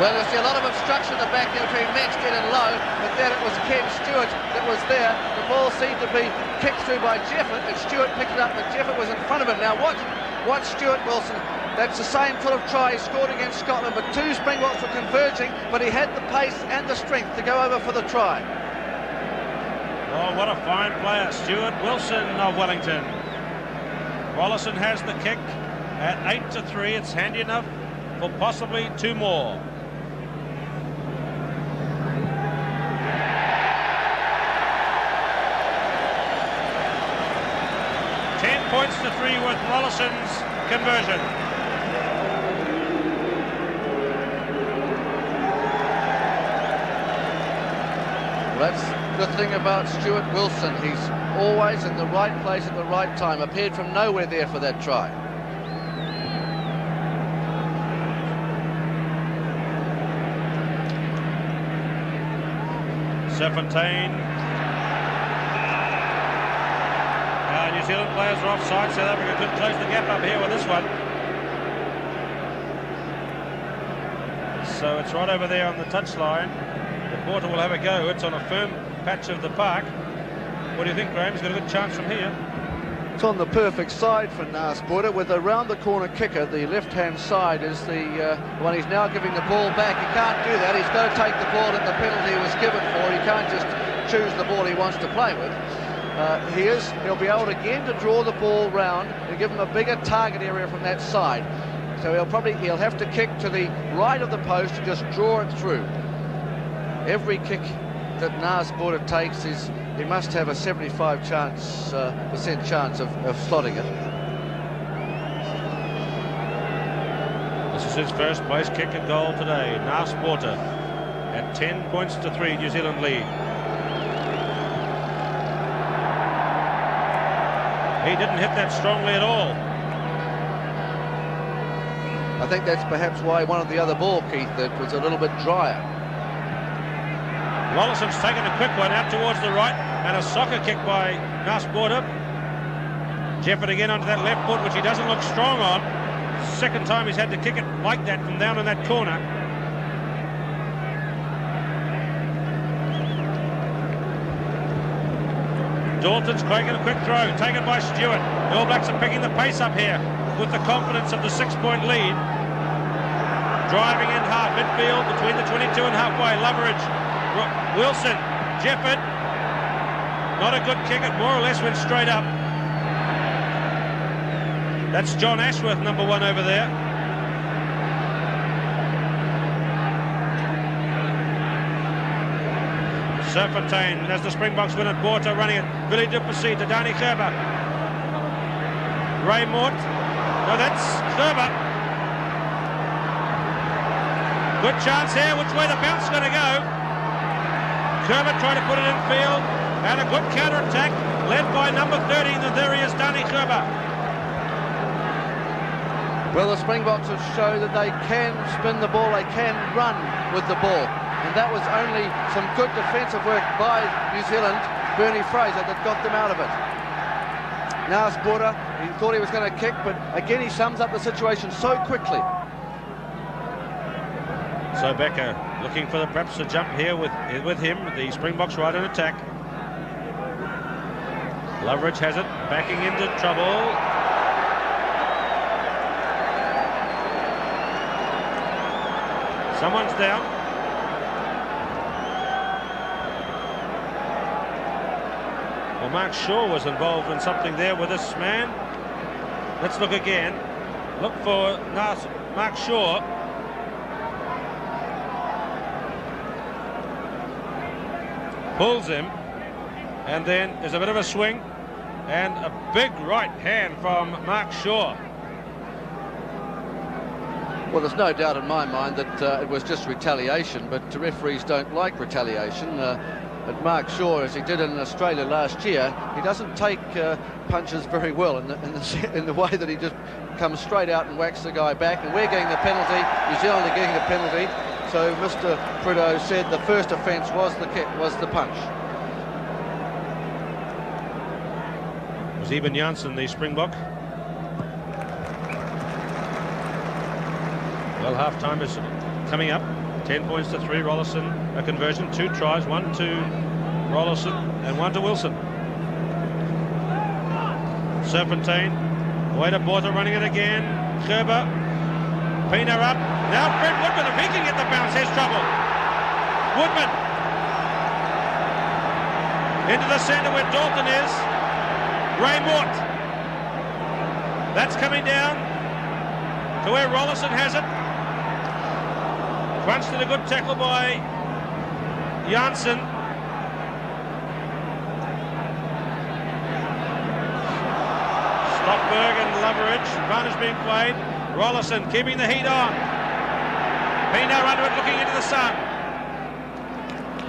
Well, you see a lot of obstruction at the back there between Maxted and Lowe, but then it was Ken Stewart that was there. The ball seemed to be kicked through by Jeffett, and Stewart picked it up, but Jeffett was in front of him. Now watch Stewart Wilson. That's the same sort of try he scored against Scotland, but two Springboks were converging, but he had the pace and the strength to go over for the try. Oh, what a fine player, Stewart Wilson of Wellington. Wallison has the kick at 8-3. It's handy enough for possibly two more. Points to 3 with Wallison's conversion. Well, that's the thing about Stewart Wilson. He's always in the right place at the right time. Appeared from nowhere there for that try. Serfontaine. New Zealand players are offside. South Africa could close the gap up here with this one. So it's right over there on the touchline. The Porter will have a go. It's on a firm patch of the park. What do you think, Graham? He's got a good chance from here. It's on the perfect side for Nas Porter with a round-the-corner kicker. The left-hand side is the one he's now giving the ball back. He can't do that. He's got to take the ball that the penalty was given for. He can't just choose the ball he wants to play with. He'll be able again to draw the ball round and give him a bigger target area from that side. So he'll have to kick to the right of the post to just draw it through. Every kick that Nas Porter takes he must have a 75% chance of slotting it. This is his first place kick and goal today. Nas Porter at 10-3, New Zealand lead. He didn't hit that strongly at all. I think that's perhaps why he wanted the other ball, Keith, that was a little bit drier. Wallison's taken a quick one out towards the right, and a soccer kick by Nas Porter. Jeffett again onto that left foot, which he doesn't look strong on. Second time he's had to kick it like that from down in that corner. Dalton's making a quick throw, taken by Stewart. The All Blacks are picking the pace up here with the confidence of the 6-point lead. Driving in hard, midfield between the 22 and halfway. Loveridge, Wilson, Jeffett. Not a good kick, it more or less went straight up. That's John Ashworth, number 1 over there. Serfontaine, as the Springboks win it, Porter running it. Billy Duplessis to Dani Gerber. Ray Mort. No, that's Gerber. Good chance here. Which way the bounce going to go? Gerber trying to put it in field. And a good counter-attack led by number 13. And there he is, Dani Gerber. Well, the Springboks have shown that they can spin the ball. They can run with the ball. And that was only some good defensive work by New Zealand, Bernie Fraser, that got them out of it. Nas Porter, he thought he was going to kick, but again he sums up the situation so quickly. So Becker looking for perhaps a jump here with him. The Springboks right in attack. Loveridge has it, backing into trouble. Someone's down. Well, Mark Shaw was involved in something there with this man. Let's look again. Look for Mark Shaw. pulls him, and then there's a bit of a swing and a big right hand from Mark Shaw. Well, there's no doubt in my mind that it was just retaliation, but referees don't like retaliation. But Mark Shaw, as he did in Australia last year, he doesn't take punches very well in the way that he just comes straight out and whacks the guy back. And we're getting the penalty. New Zealand are getting the penalty. So Mr. Prideaux said the first offence was the kick, was the punch. It was Eben Janssen, the Springbok. Well, half-time is coming up. 10 points to 3, Rollason, a conversion, 2 tries, 1 to Rollason and 1 to Wilson. Serpentine, away to Borta, running it again. Gerber, Pina up. Now Fred Woodman, if he can get the bounce, there's trouble. Woodman into the centre where Dalton is. Ray Mort. That's coming down to where Rollason has it. Crunched in a good tackle by Janssen. Stockberg and Loveridge. Advantage being played. Rollason keeping the heat on. Pino under it, looking into the sun.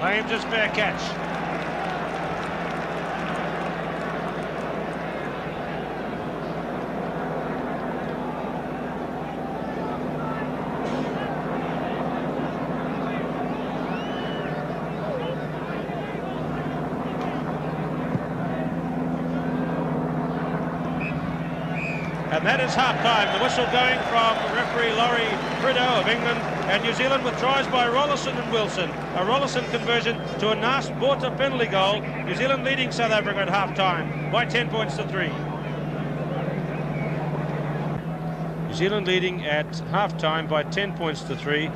Claims his fair catch. And that is half-time. The whistle going from referee Laurie Prideaux of England, and New Zealand with tries by Rollason and Wilson. A Rollason conversion to a Nas Borta penalty goal. New Zealand leading South Africa at half-time by 10 points to 3. New Zealand leading at half-time by 10 points to 3.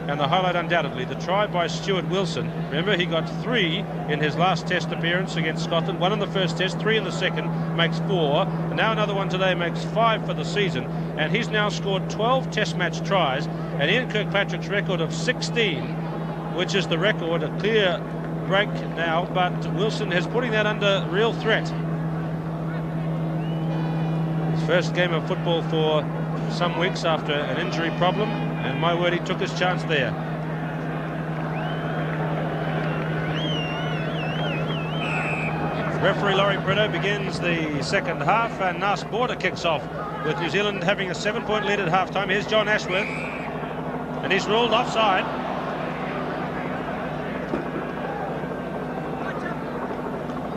And the highlight undoubtedly, the try by Stuart Wilson. Remember, he got 3 in his last test appearance against Scotland. 1 in the first test, 3 in the second, makes 4. And now another one today makes 5 for the season. And he's now scored 12 test match tries. And Ian Kirkpatrick's record of 16, which is the record, a clear break now. But Wilson is putting that under real threat. His first game of football for some weeks after an injury problem. And my word, he took his chance there. Referee Laurie Prideaux begins the second half, and Nas Borta kicks off with New Zealand having a 7-point lead at half-time. Here's John Ashworth, and he's ruled offside.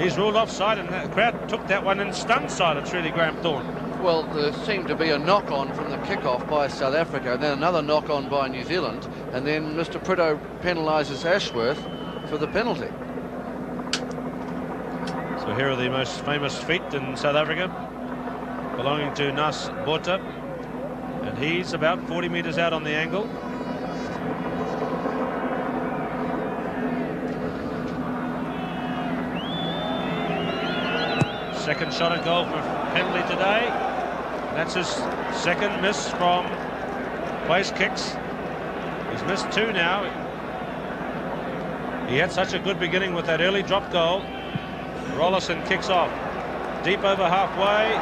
He's ruled offside, and the crowd took that one in stunned silence, really, Graham Thorne. Well, there seemed to be a knock-on from the kick-off by South Africa, and then another knock-on by New Zealand, and then Mr. Prideaux penalises Ashworth for the penalty. So here are the most famous feet in South Africa, belonging to Nas Borta, and he's about 40 metres out on the angle. Second shot at goal for penalty today. That's his second miss from place kicks. He's missed 2 now. He had such a good beginning with that early drop goal. Rollason kicks off. Deep over halfway.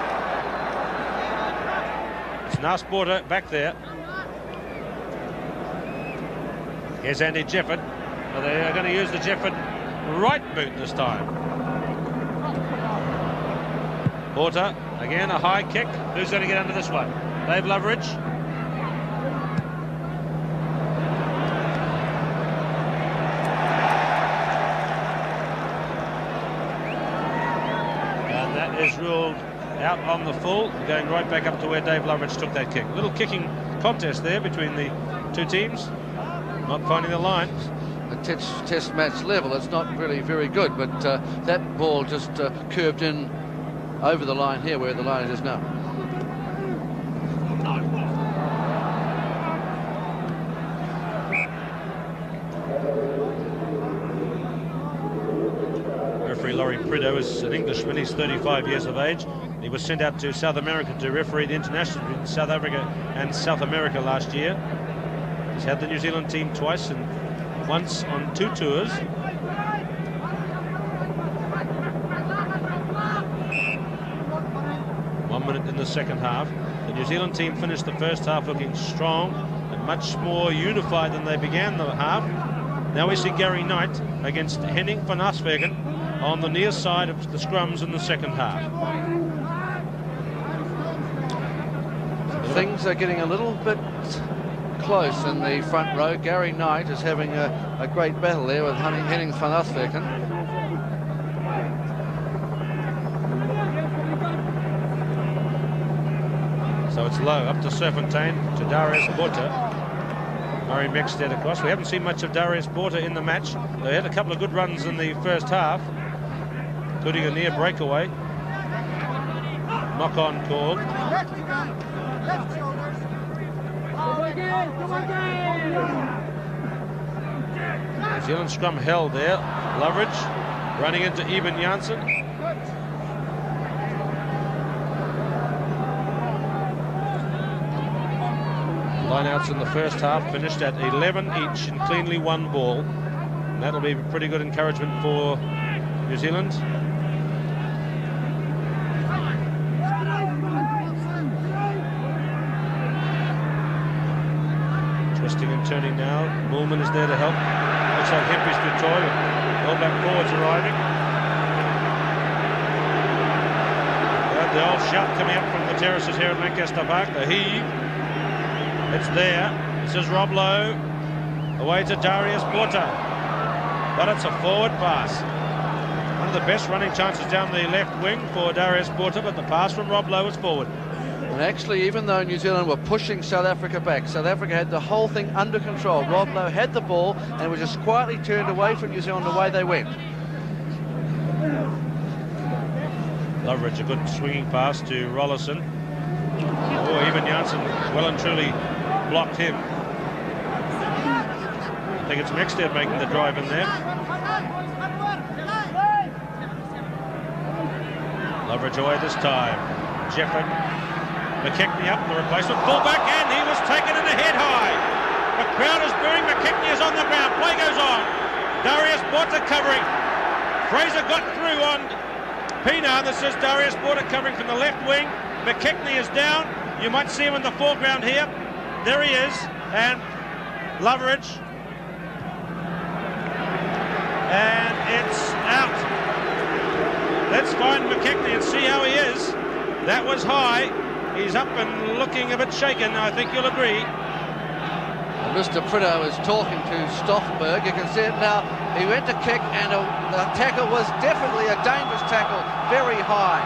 It's Nas Borta back there. Here's Andy Jefford. Well, they are going to use the Jefford right boot this time. Borta, again a high kick. Who's going to get under this one? Dave Loveridge. And that is ruled out on the full, going right back up to where Dave Loveridge took that kick. Little kicking contest there between the two teams. Not finding the line. At test match level, it's not really very good, but that ball just curved in over the line here, where the line is now. Referee Laurie Prideaux is an Englishman. He's 35 years of age. He was sent out to South America to referee the international in South Africa and South America last year. He's had the New Zealand team twice and once on 2 tours. minute in the second half. The New Zealand team finished the first half looking strong and much more unified than they began the half. Now we see Gary Knight against Henning van Aswegen on the near side of the scrums in the second half. Things are getting a little bit close in the front row. Gary Knight is having a great battle there with Henning van Aswegen. So it's low, up to Serpentine, to Darius Porter. Murray Mexted across. We haven't seen much of Darius Porter in the match. They had a couple of good runs in the first half, including a near breakaway. Knock-on called. New Zealand scrum held there. Loveridge running into Eben Janssen. Lineouts in the first half finished at 11 each and cleanly one ball. And that'll be pretty good encouragement for New Zealand. Twisting and turning now. Moolman is there to help. Looks like Hempy's to toilet. All Black forwards arriving. The old shout coming up from the terraces here at Lancaster Park. The heave. It's there. This is Rob Lowe. Away to Darius Porter. But it's a forward pass. One of the best running chances down the left wing for Darius Porter, but the pass from Rob Lowe was forward. And actually, even though New Zealand were pushing South Africa back, South Africa had the whole thing under control. Rob Lowe had the ball and was just quietly turned away from New Zealand the way they went. Loveridge, a good swinging pass to Rollison. Oh, even Janssen well and truly blocked him. I think it's Mexted making the drive in there. Loveridge away this time. Jefford. McKechnie up, the replacement. Full back, and he was taken in the head high. The crowd is booing. McKechnie is on the ground. Play goes on. Darius Porter covering. Fraser got through on Pienaar. This is Darius Porter covering from the left wing. McKechnie is down. You might see him in the foreground here. There he is. And Loveridge. And it's out. Let's find McKechnie and see how he is. That was high. He's up and looking a bit shaken, I think you'll agree. And Mr. Prideaux is talking to Stofenberg. You can see it now. He went to kick, and the tackle was definitely a dangerous tackle, very high.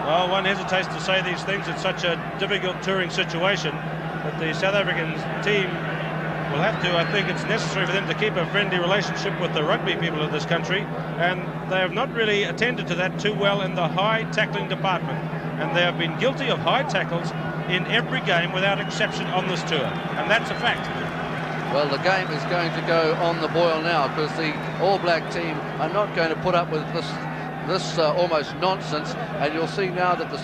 Well, one hesitates to say these things. It's such a difficult touring situation that the South African team will have to, I think it's necessary for them to keep a friendly relationship with the rugby people of this country, and they have not really attended to that too well in the high tackling department, and they have been guilty of high tackles in every game without exception on this tour, and that's a fact. Well, the game is going to go on the boil now, because the All Black team are not going to put up with this almost nonsense, and you'll see now that the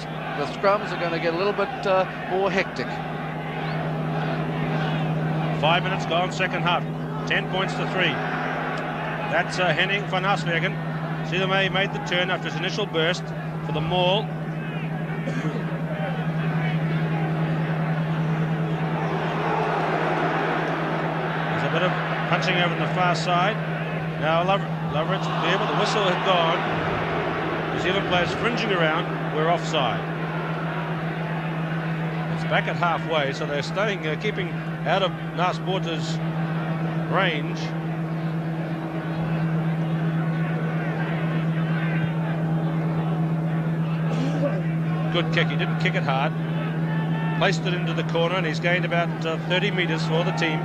scrums are going to get a little bit more hectic. 5 minutes gone, second half. 10 points to 3. That's Henning van Aswegen. See the way he made the turn after his initial burst for the maul. There's a bit of punching over on the far side. Now Loveridge there, but the whistle had gone. New Zealand players fringing around. We're offside. It's back at halfway, so they're staying, keeping out of Nas Porter's range. Good kick. He didn't kick it hard. Placed it into the corner, and he's gained about 30 metres for the team.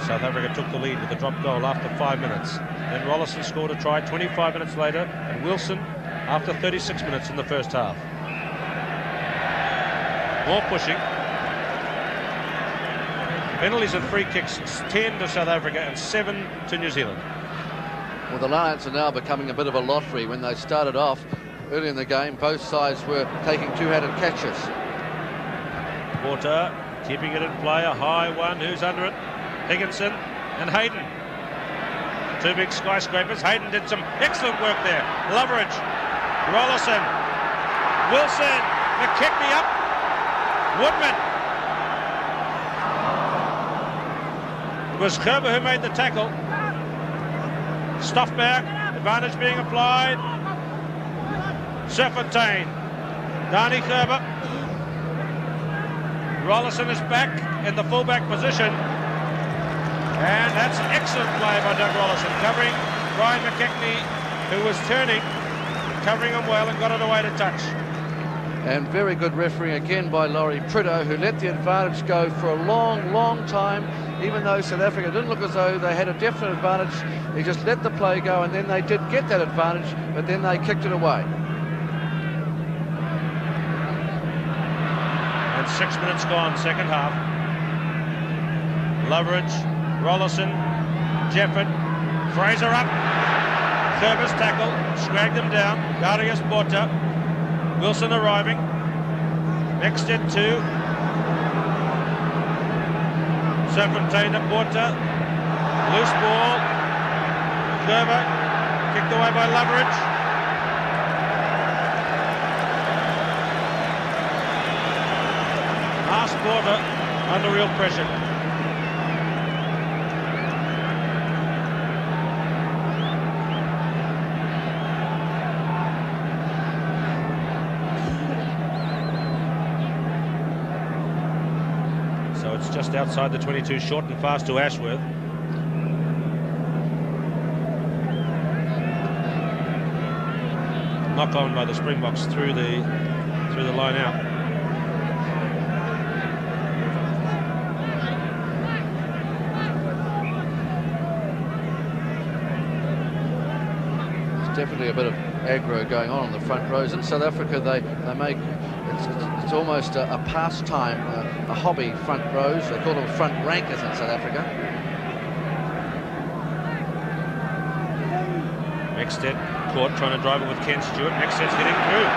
South Africa took the lead with a drop goal after 5 minutes. Then Rollison scored a try 25 minutes later, and Wilson after 36 minutes in the first half. More pushing. Penalties and free kicks, 10 to South Africa and 7 to New Zealand. Well, the Lions are now becoming a bit of a lottery. When they started off early in the game, both sides were taking two-handed catches. Porter keeping it in play, a high one. Who's under it? Higginson and Hayden. Two big skyscrapers. Hayden did some excellent work there. Loveridge, Rollison, Wilson, McKechnie up, Woodman. It was Gerber who made the tackle. Stoffberg, advantage being applied. Serfontaine, Dani Gerber. Rollison is back in the fullback position. And that's an excellent play by Doug Rollison, covering Brian McKechnie, who was turning, covering him well and got it away to touch. And very good refereeing again by Laurie Prideaux, who let the advantage go for a long, long time. Even though South Africa didn't look as though they had a definite advantage, he just let the play go, and then they did get that advantage, but then they kicked it away. And 6 minutes gone, second half. Loveridge, Rollison, Jefford, Fraser up. Gerber's tackle, scragged him down. Darius Porter, Wilson arriving. Next in two. Serfontaine to Porter. Loose ball. Gerber kicked away by Loveridge. Last Porter under real pressure. Just outside the 22, short and fast to Ashworth. Knock on by the Springboks through the line out. There's definitely a bit of aggro going on the front rows in South Africa. They make it's almost a pastime, a hobby, front rows. They call them front rankers in South Africa. Mexted caught trying to drive it with Ken Stewart. Mexted's getting through.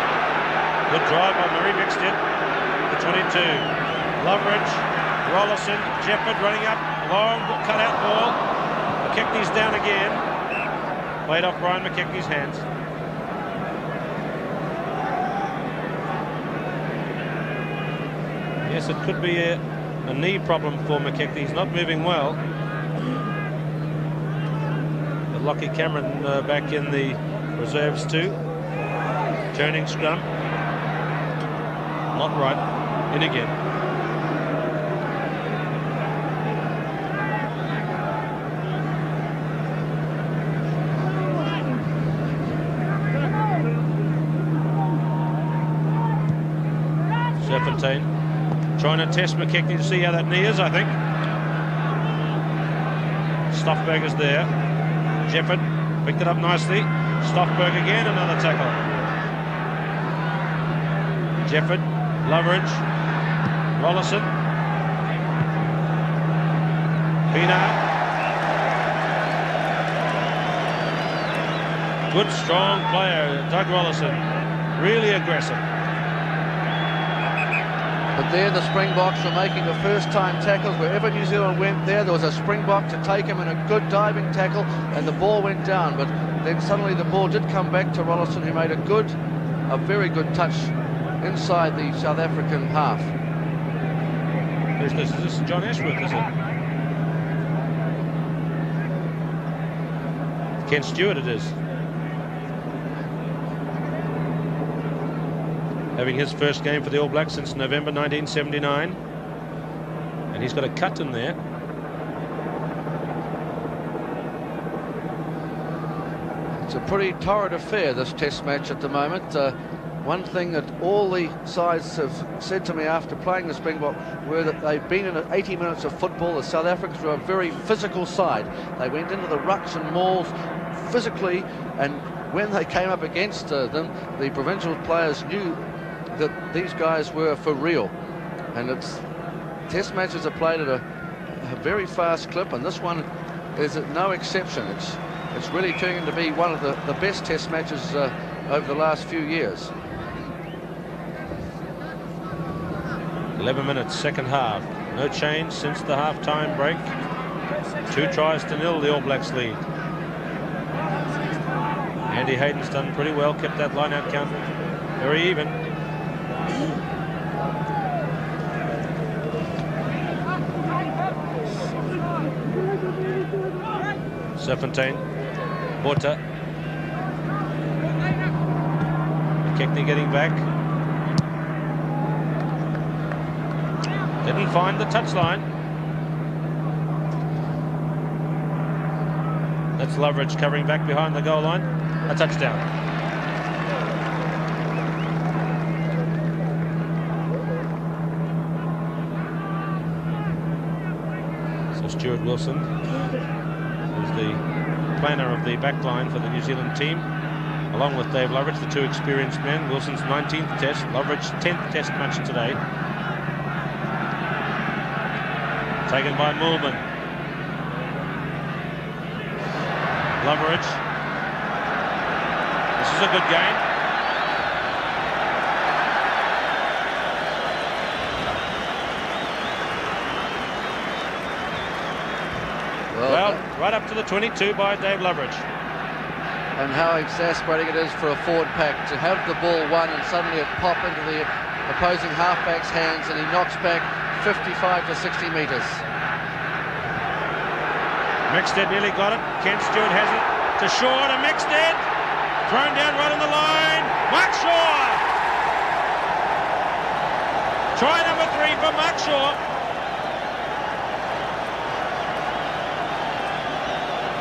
Good drive by Marie Mexted. The 22. Loveridge, Rollison, Jefford running up. Long cut-out ball. McKechnie's down again. Played off Brian McKechnie's hands. Yes, it could be a knee problem for McKechnie. He's not moving well. But Lockie Cameron back in the reserves too. Turning scrum. Not right. In again. Serfontaine trying to test McKechnie to see how that knee is, I think. Stoffberg is there. Jefford picked it up nicely. Stoffberg again, another tackle. Jefford, Loveridge, Rollison, Pienaar. Good, strong player, Doug Rollison. Really aggressive. But there the Springboks were making the first time tackles. Wherever New Zealand went there was a Springbok to take him in a good diving tackle, and the ball went down. But then suddenly the ball did come back to Rollison, who made a very good touch inside the South African half. Who's this? Is this John Ashworth, is it? Ken Stewart it is. Having his first game for the All Blacks since November 1979. And he's got a cut in there. It's a pretty torrid affair, this test match at the moment. One thing that all the sides have said to me after playing the Springboks were that they've been in 80 minutes of football. The South Africans were a very physical side. They went into the rucks and mauls physically, and when they came up against them, the provincial players knew that these guys were for real. And test matches are played at a very fast clip, and this one is no exception. It's really turning to be one of the best test matches over the last few years. 11 minutes, second half. No change since the half-time break. 2-0 the All Blacks lead. Andy Hayden's done pretty well, kept that line-out count very even. Serpentine, Porter. McKechnie getting back. Didn't find the touchline. That's Loveridge covering back behind the goal line. A touchdown. So Stuart Wilson is the planner of the back line for the New Zealand team, along with Dave Loveridge, the two experienced men. Wilson's 19th test, Loveridge's 10th test match today. Taken by Moorman. Loveridge. This is a good game. Well, right up to the 22 by Dave Loveridge. And how exasperating it is for a forward pack to have the ball won and suddenly it pop into the opposing halfback's hands and he knocks back 55 to 60 metres. Mixted nearly got it. Ken Stewart has it to Shaw, to Mixted. Thrown down right on the line. Mark Shaw. Try number 3 for Mark Shaw.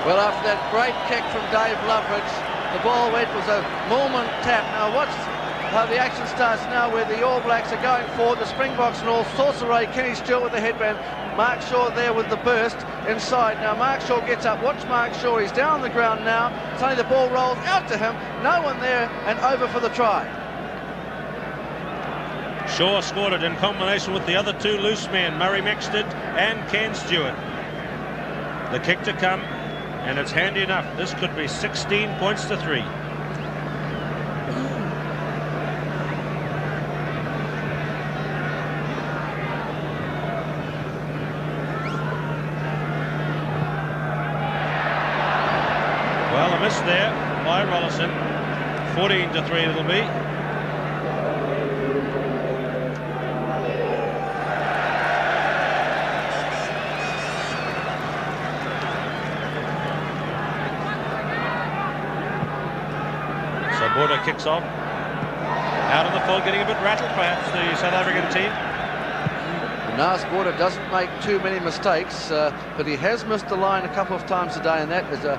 Well, after that great kick from Dave Loveridge, the ball went was a Moorman tap. Now watch how the action starts now, where the All Blacks are going forward. The Springboks and all. Sorcerer, Kenny Stewart with the headband. Mark Shaw there with the burst inside. Now Mark Shaw gets up. Watch Mark Shaw. He's down on the ground now. Suddenly the ball rolls out to him. No one there and over for the try. Shaw scored it in combination with the other two loose men, Murray Mixted and Ken Stewart. The kick to come, and it's handy enough. This could be 16 points to 3. Well, a miss there by Rollison. 14 to 3 it'll be. Border kicks off. Out of the field, getting a bit rattled perhaps, the South African team. Nas Border doesn't make too many mistakes, but he has missed the line a couple of times today, and that is a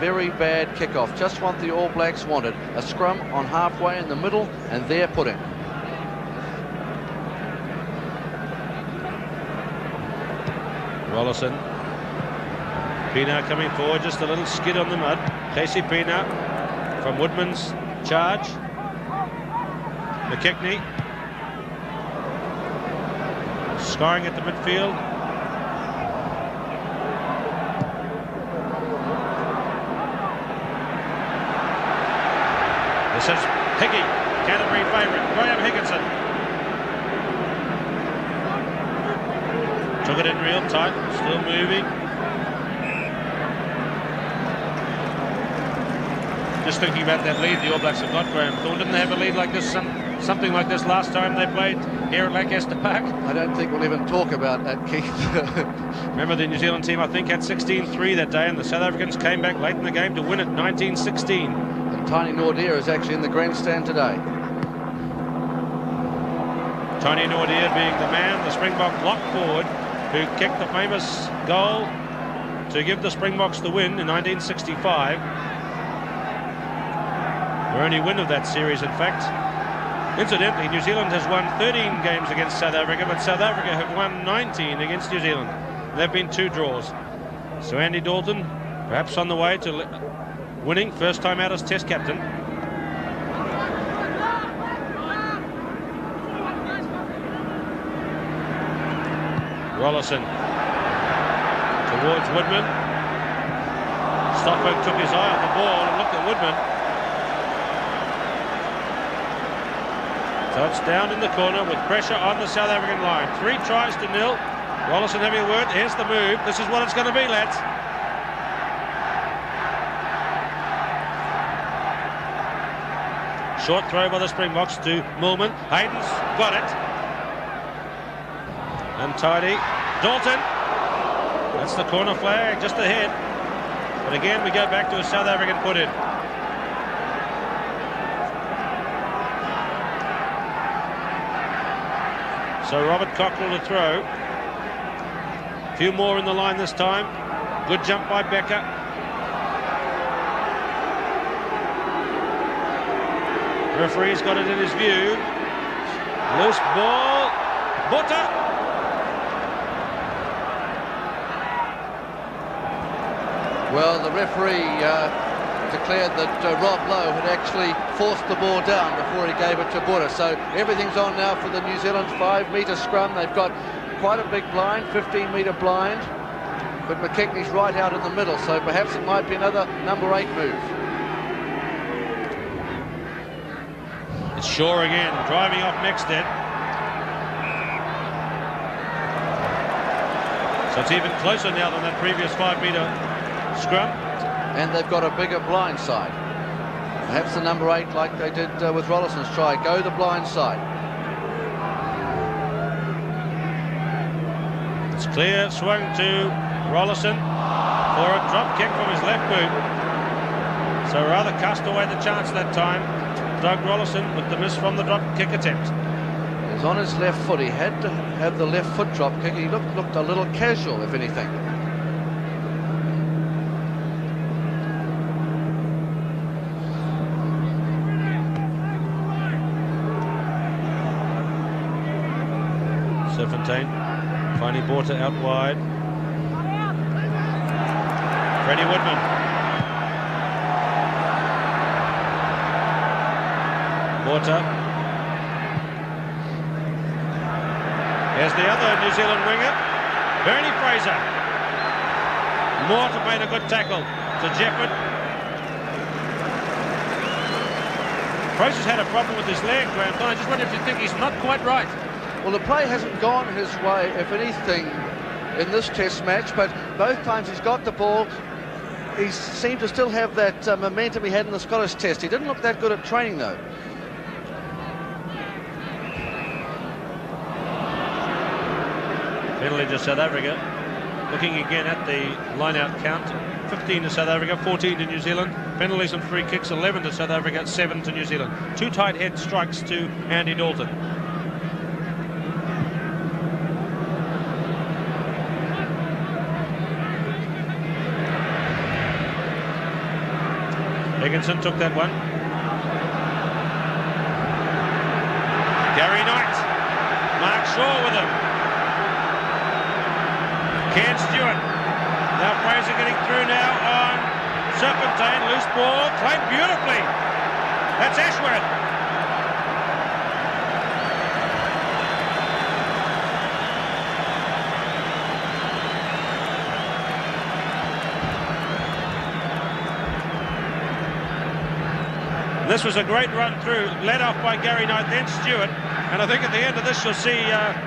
very bad kickoff. Just what the All Blacks wanted. A scrum on halfway in the middle, and there putting. Rollison. Pienaar coming forward, just a little skid on the mud. Casey Pienaar from Woodman's charge. McKechnie scoring at the midfield. This is Higgy, Canterbury favourite, Graham Higginson. Took it in real tight, still moving. Just thinking about that lead the All Blacks have got, Graham Thorne. Didn't they have a lead like this, something like this last time they played here at Lancaster Park? I don't think we'll even talk about that, Keith. Remember the New Zealand team, I think, had 16-3 that day, and the South Africans came back late in the game to win it 19-16. And Tiny Nordier is actually in the grandstand today. Tony Nordier being the man, the Springbok lock forward, who kicked the famous goal to give the Springboks the win in 1965. Their only win of that series, in fact. Incidentally, New Zealand has won 13 games against South Africa, but South Africa have won 19 against New Zealand. There have been 2 draws. So Andy Dalton, perhaps on the way to winning, first time out as Test captain. Rollison towards Woodman. Stockberg took his eye off the ball and looked at Woodman. So it's down in the corner with pressure on the South African line. 3 tries to 0. Rollison having a word. Here's the move. This is what it's going to be, lads. Short throw by the Springboks to Millman. Hayden's got it. Untidy. Dalton. That's the corner flag just ahead. But again, we go back to a South African put in. So Robert Cockrell to throw. A few more in the line this time. Good jump by Becker. Referee's got it in his view. Loose ball. Butter. Well, the referee declared that Rob Lowe had actually forced the ball down before he gave it to Butter. So everything's on now for the New Zealand 5-metre scrum. They've got quite a big blind, 15-metre blind, but McKechnie's right out in the middle, so perhaps it might be another number 8 move. It's Shaw again, driving off Mexted. So it's even closer now than that previous 5-metre scrum. And they've got a bigger blind side. Perhaps the number 8, like they did with Rollison's try, go the blind side. It's clear, swung to Rollison for a drop kick from his left boot. So rather cast away the chance that time. Doug Rollison with the miss from the drop kick attempt. He's on his left foot. He had to have the left foot drop kick. He looked a little casual, if anything. Serpentine finally brought it out wide. Freddie Woodman. Porter. Here's the other New Zealand winger, Bernie Fraser. Morton made a good tackle to Jefford. Fraser's had a problem with his leg, Graham. I just wonder if you think he's not quite right. Well, the play hasn't gone his way, if anything, in this test match, but both times he's got the ball, he seemed to still have that momentum he had in the Scottish test. He didn't look that good at training, though. Penalty to South Africa. Looking again at the line-out count. 15 to South Africa, 14 to New Zealand. Penalties and free kicks, 11 to South Africa, 7 to New Zealand. 2 tight head strikes to Andy Dalton. Higginson took that one. Gary Knight. Mark Shaw with him. Ken Stewart. Now Fraser getting through now on Serpentine. Loose ball. Played beautifully. That's Ashworth. This was a great run through, led off by Gary Knight, then Stewart. And I think at the end of this you'll see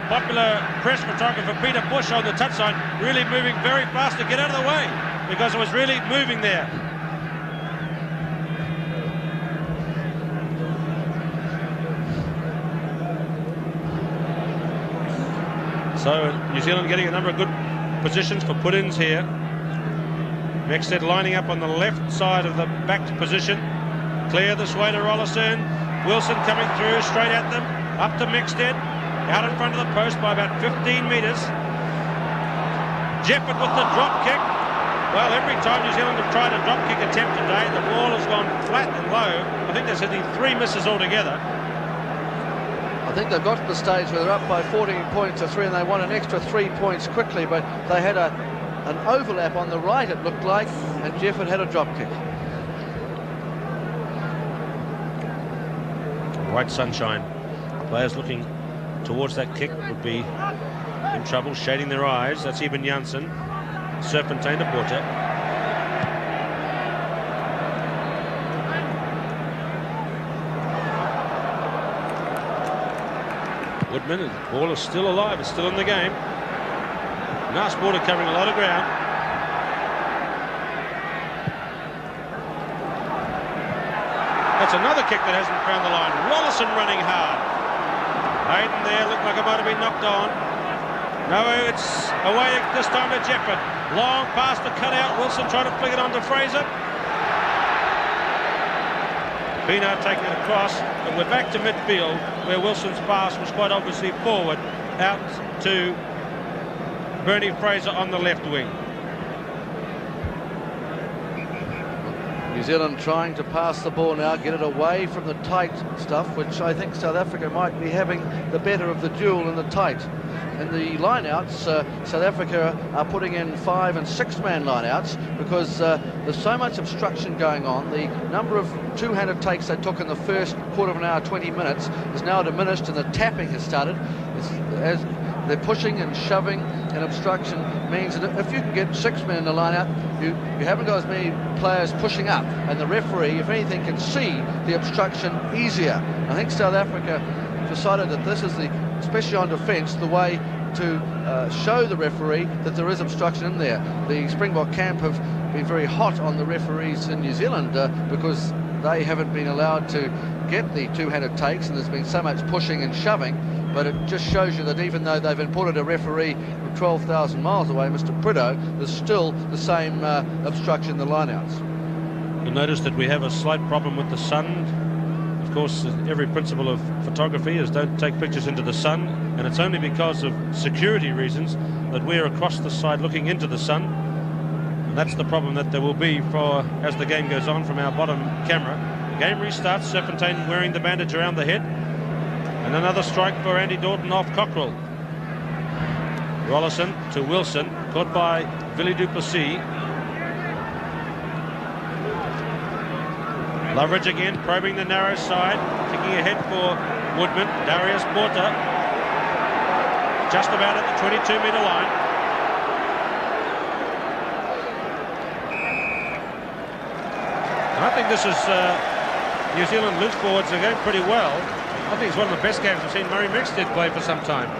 popular press photographer Peter Bush on the touchline really moving very fast to get out of the way because it was really moving there. So New Zealand getting a number of good positions for put-ins here. Mexted lining up on the left side of the backed position. Clear this way to Rollison. Wilson coming through straight at them. Up to Mexted. Out in front of the post by about 15 metres. Jefford with the drop kick. Well, every time New Zealand have tried a drop kick attempt today, the ball has gone flat and low. I think there's hitting 3 misses altogether. I think they've got to the stage where they're up by 14 points to 3 and they want an extra 3 points quickly, but they had an overlap on the right, it looked like, and Jefford had a drop kick. Bright sunshine. Players looking towards that kick would be in trouble, shading their eyes. That's Eben Janssen. Serpentine to Porter. Woodman, and the ball is still alive, it's still in the game. Nice border covering a lot of ground. That's another kick that hasn't found the line. Rollison running hard. Hayden there, looked like it might have been knocked on. No, it's away this time to Jefford. Long pass to cut out. Wilson trying to flick it onto Fraser. Pienaar taking it across, and we're back to midfield where Wilson's pass was quite obviously forward out to Bernie Fraser on the left wing. New Zealand trying to pass the ball now, get it away from the tight stuff, which I think South Africa might be having the better of the duel in the tight. In the lineouts, South Africa are putting in 5- and 6-man lineouts because there's so much obstruction going on. The number of two-handed takes they took in the first quarter of an hour, 20 minutes, is now diminished, and the tapping has started. As they're pushing and shoving, and obstruction means that if you can get 6 men in the lineout, you haven't got as many players pushing up, and the referee, if anything, can see the obstruction easier. I think South Africa decided that this is especially on defence, the way to show the referee that there is obstruction in there. The Springbok camp have been very hot on the referees in New Zealand because they haven't been allowed to get the two-handed takes, and there's been so much pushing and shoving. But it just shows you that even though they've imported a referee from 12,000 miles away, Mr. Prideaux, there's still the same obstruction in the lineouts. You'll notice that we have a slight problem with the sun. Of course, every principle of photography is don't take pictures into the sun, and it's only because of security reasons that we're across the side looking into the sun, and that's the problem that there will be as the game goes on from our bottom camera. The game restarts, Serpentine wearing the bandage around the head, and another strike for Andy Doughton off Cockrell. Rollison to Wilson, caught by Billy Duplessis. Loveridge again, probing the narrow side, kicking ahead for Woodman. Darius Porter, just about at the 22-metre line. And I think this is New Zealand loose forwards are going pretty well. I think it's one of the best games I've seen Murray Mexted play for some time.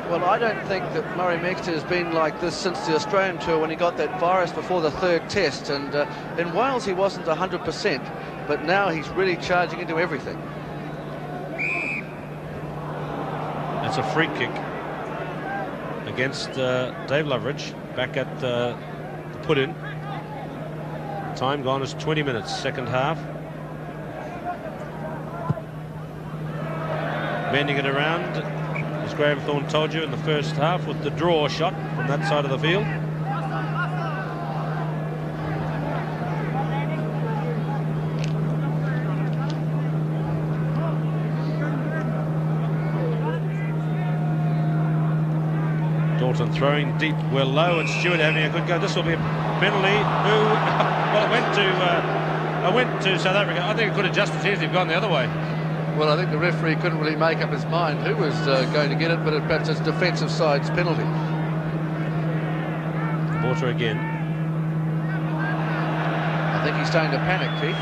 Well, I don't think that Murray Mexted has been like this since the Australian tour when he got that virus before the third test, and in Wales he wasn't 100%, but now he's really charging into everything. That's a free kick against Dave Loveridge, back at the put-in. Time gone is 20 minutes, second half. Bending it around, as Graham Thorne told you in the first half, with the draw shot from that side of the field. Dalton throwing deep, we're low, and Stewart having a good go. This will be a penalty. Well, it went to South Africa. I think it could have just as easily gone the other way. Well, I think the referee couldn't really make up his mind who was going to get it, but perhaps it's defensive side's penalty. Water again. I think he's starting to panic, Keith.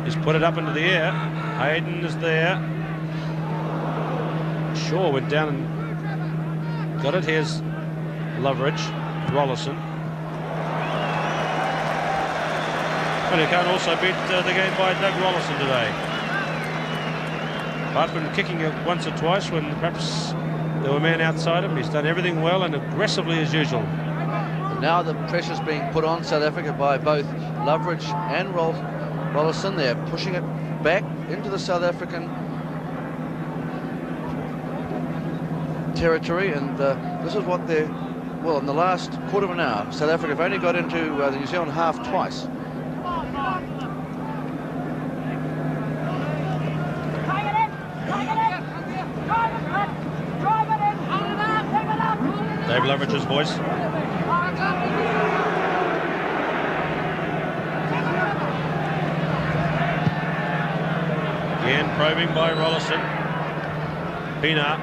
He's put it up into the air. Hayden is there. Shaw went down and got it. Here's Loveridge, Rollison. Well, you can't also beat the game by Doug Rollison today. Apart from kicking it once or twice when perhaps there were men outside him, he's done everything well and aggressively as usual. But now the pressure's being put on South Africa by both Loveridge and Rollison. They're pushing it back into the South African territory, and this is what they're... Well, in the last quarter of an hour, South Africa have only got into the New Zealand half twice. Dave Loveridge's voice. Again, probing by Rollison. Pienaar.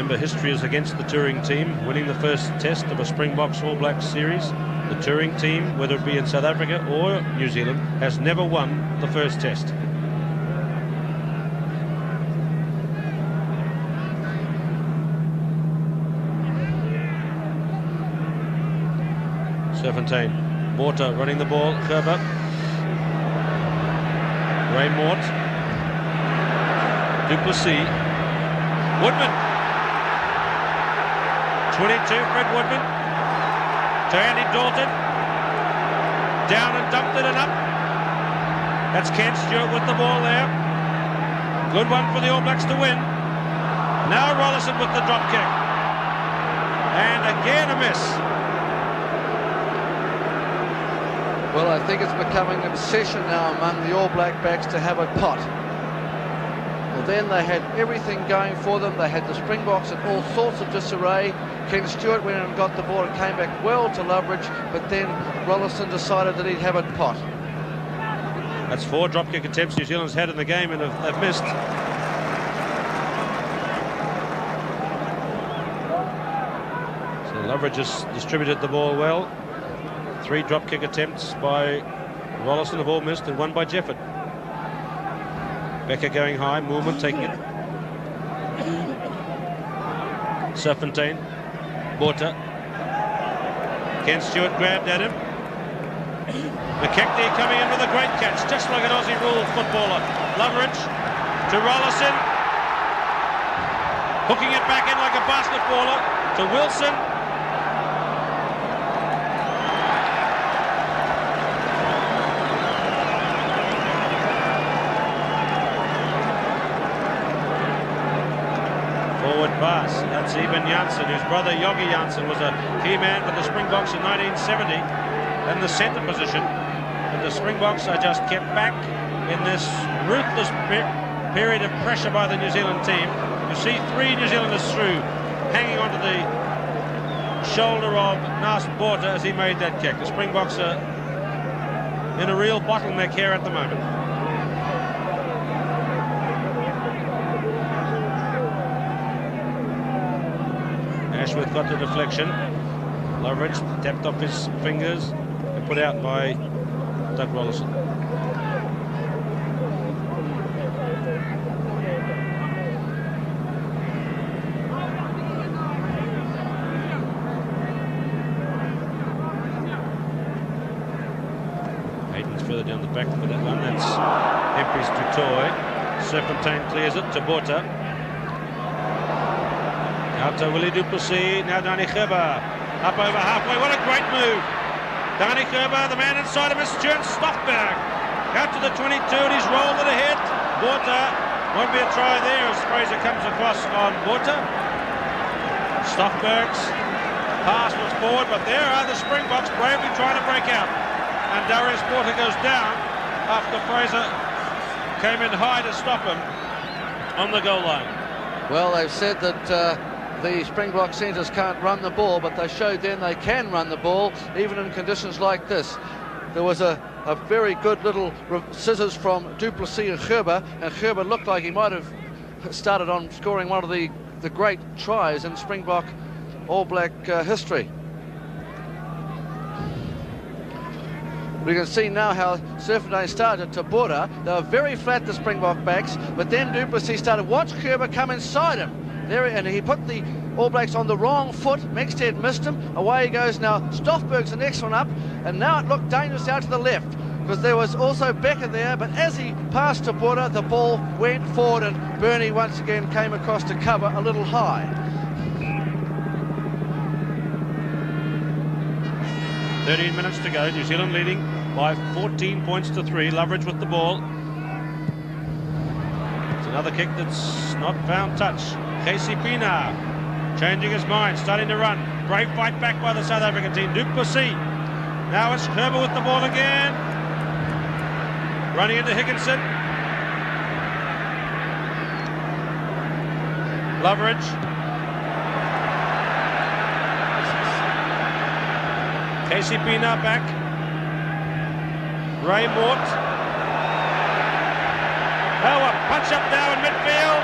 Remember, history is against the touring team. Winning the first test of a Springboks All Blacks series, the touring team, whether it be in South Africa or New Zealand, has never won the first test. Serpentine, Morta running the ball, Gerber, Ray Mort, Duplessis, Woodman, 22, Fred Woodman, to Andy Dalton, down and dumped it and up. That's Ken Stewart with the ball there. Good one for the All Blacks to win. Now Rollison with the drop kick. And again a miss. Well, I think it's becoming an obsession now among the All Black backs to have a pot. Well, then they had everything going for them. They had the Springboks in all sorts of disarray. Ken Stewart went in and got the ball and came back well to Loveridge, but then Rollison decided that he'd have a pot. That's 4 drop kick attempts New Zealand's had in the game, and they've missed. So Loveridge has distributed the ball well. 3 drop kick attempts by Rollison have all missed, and 1 by Jefford. Becker going high, Moorman taking it. Serpentine, Borta. Ken Stewart grabbed at him. McKechnie coming in with a great catch, just like an Aussie rules footballer. Loveridge to Rollison, hooking it back in like a basketballer to Wilson. Forward pass, that's Eben Janssen, whose brother Yogi Janssen was a key man for the Springboks in 1970 in the centre position. And the Springboks are just kept back in this ruthless period of pressure by the New Zealand team. You see 3 New Zealanders through, hanging onto the shoulder of Nas Borta as he made that kick. The Springboks are in a real bottleneck here at the moment. Ashworth got the deflection. Loveridge tapped off his fingers and put out by Doug Rollison. Hayden's further down the back for that one. That's Empress Dutoy. Serpentine clears it to Borta. Out to Willie Duplessis, now Dani Gerber, up over halfway, what a great move. Dani Gerber, the man inside of him is Stuart Stoffberg. Out to the 22 and he's rolled it ahead. Borta, won't be a try there as Fraser comes across on Borta. Stoffberg's pass was forward, but there are the Springboks bravely trying to break out. And Darius Borta goes down after Fraser came in high to stop him on the goal line. Well, they've said that the Springbok centres can't run the ball, but they showed then they can run the ball, even in conditions like this. There was a very good little scissors from Duplessis and Gerber looked like he might have started on scoring one of the great tries in Springbok All Black history. We can see now how Serpentine started to Borta. They were very flat, the Springbok backs, but then Duplessis started. Watch Gerber come inside him. There, and he put the All Blacks on the wrong foot. Mexted missed him. Away he goes now. Stoffberg's the next one up, and now it looked dangerous out to the left because there was also Becker there, but as he passed to Borta, the ball went forward and Bernie once again came across to cover a little high. 13 minutes to go, New Zealand leading by 14 points to 3. Loveridge with the ball. It's another kick that's not found touch. Casey Pina changing his mind, starting to run. Brave fight back by the South African team. Duplessis. Now it's Gerber with the ball again. Running into Higginson. Loveridge. Casey Pina back. Ray Mort. Oh, a punch up now in midfield.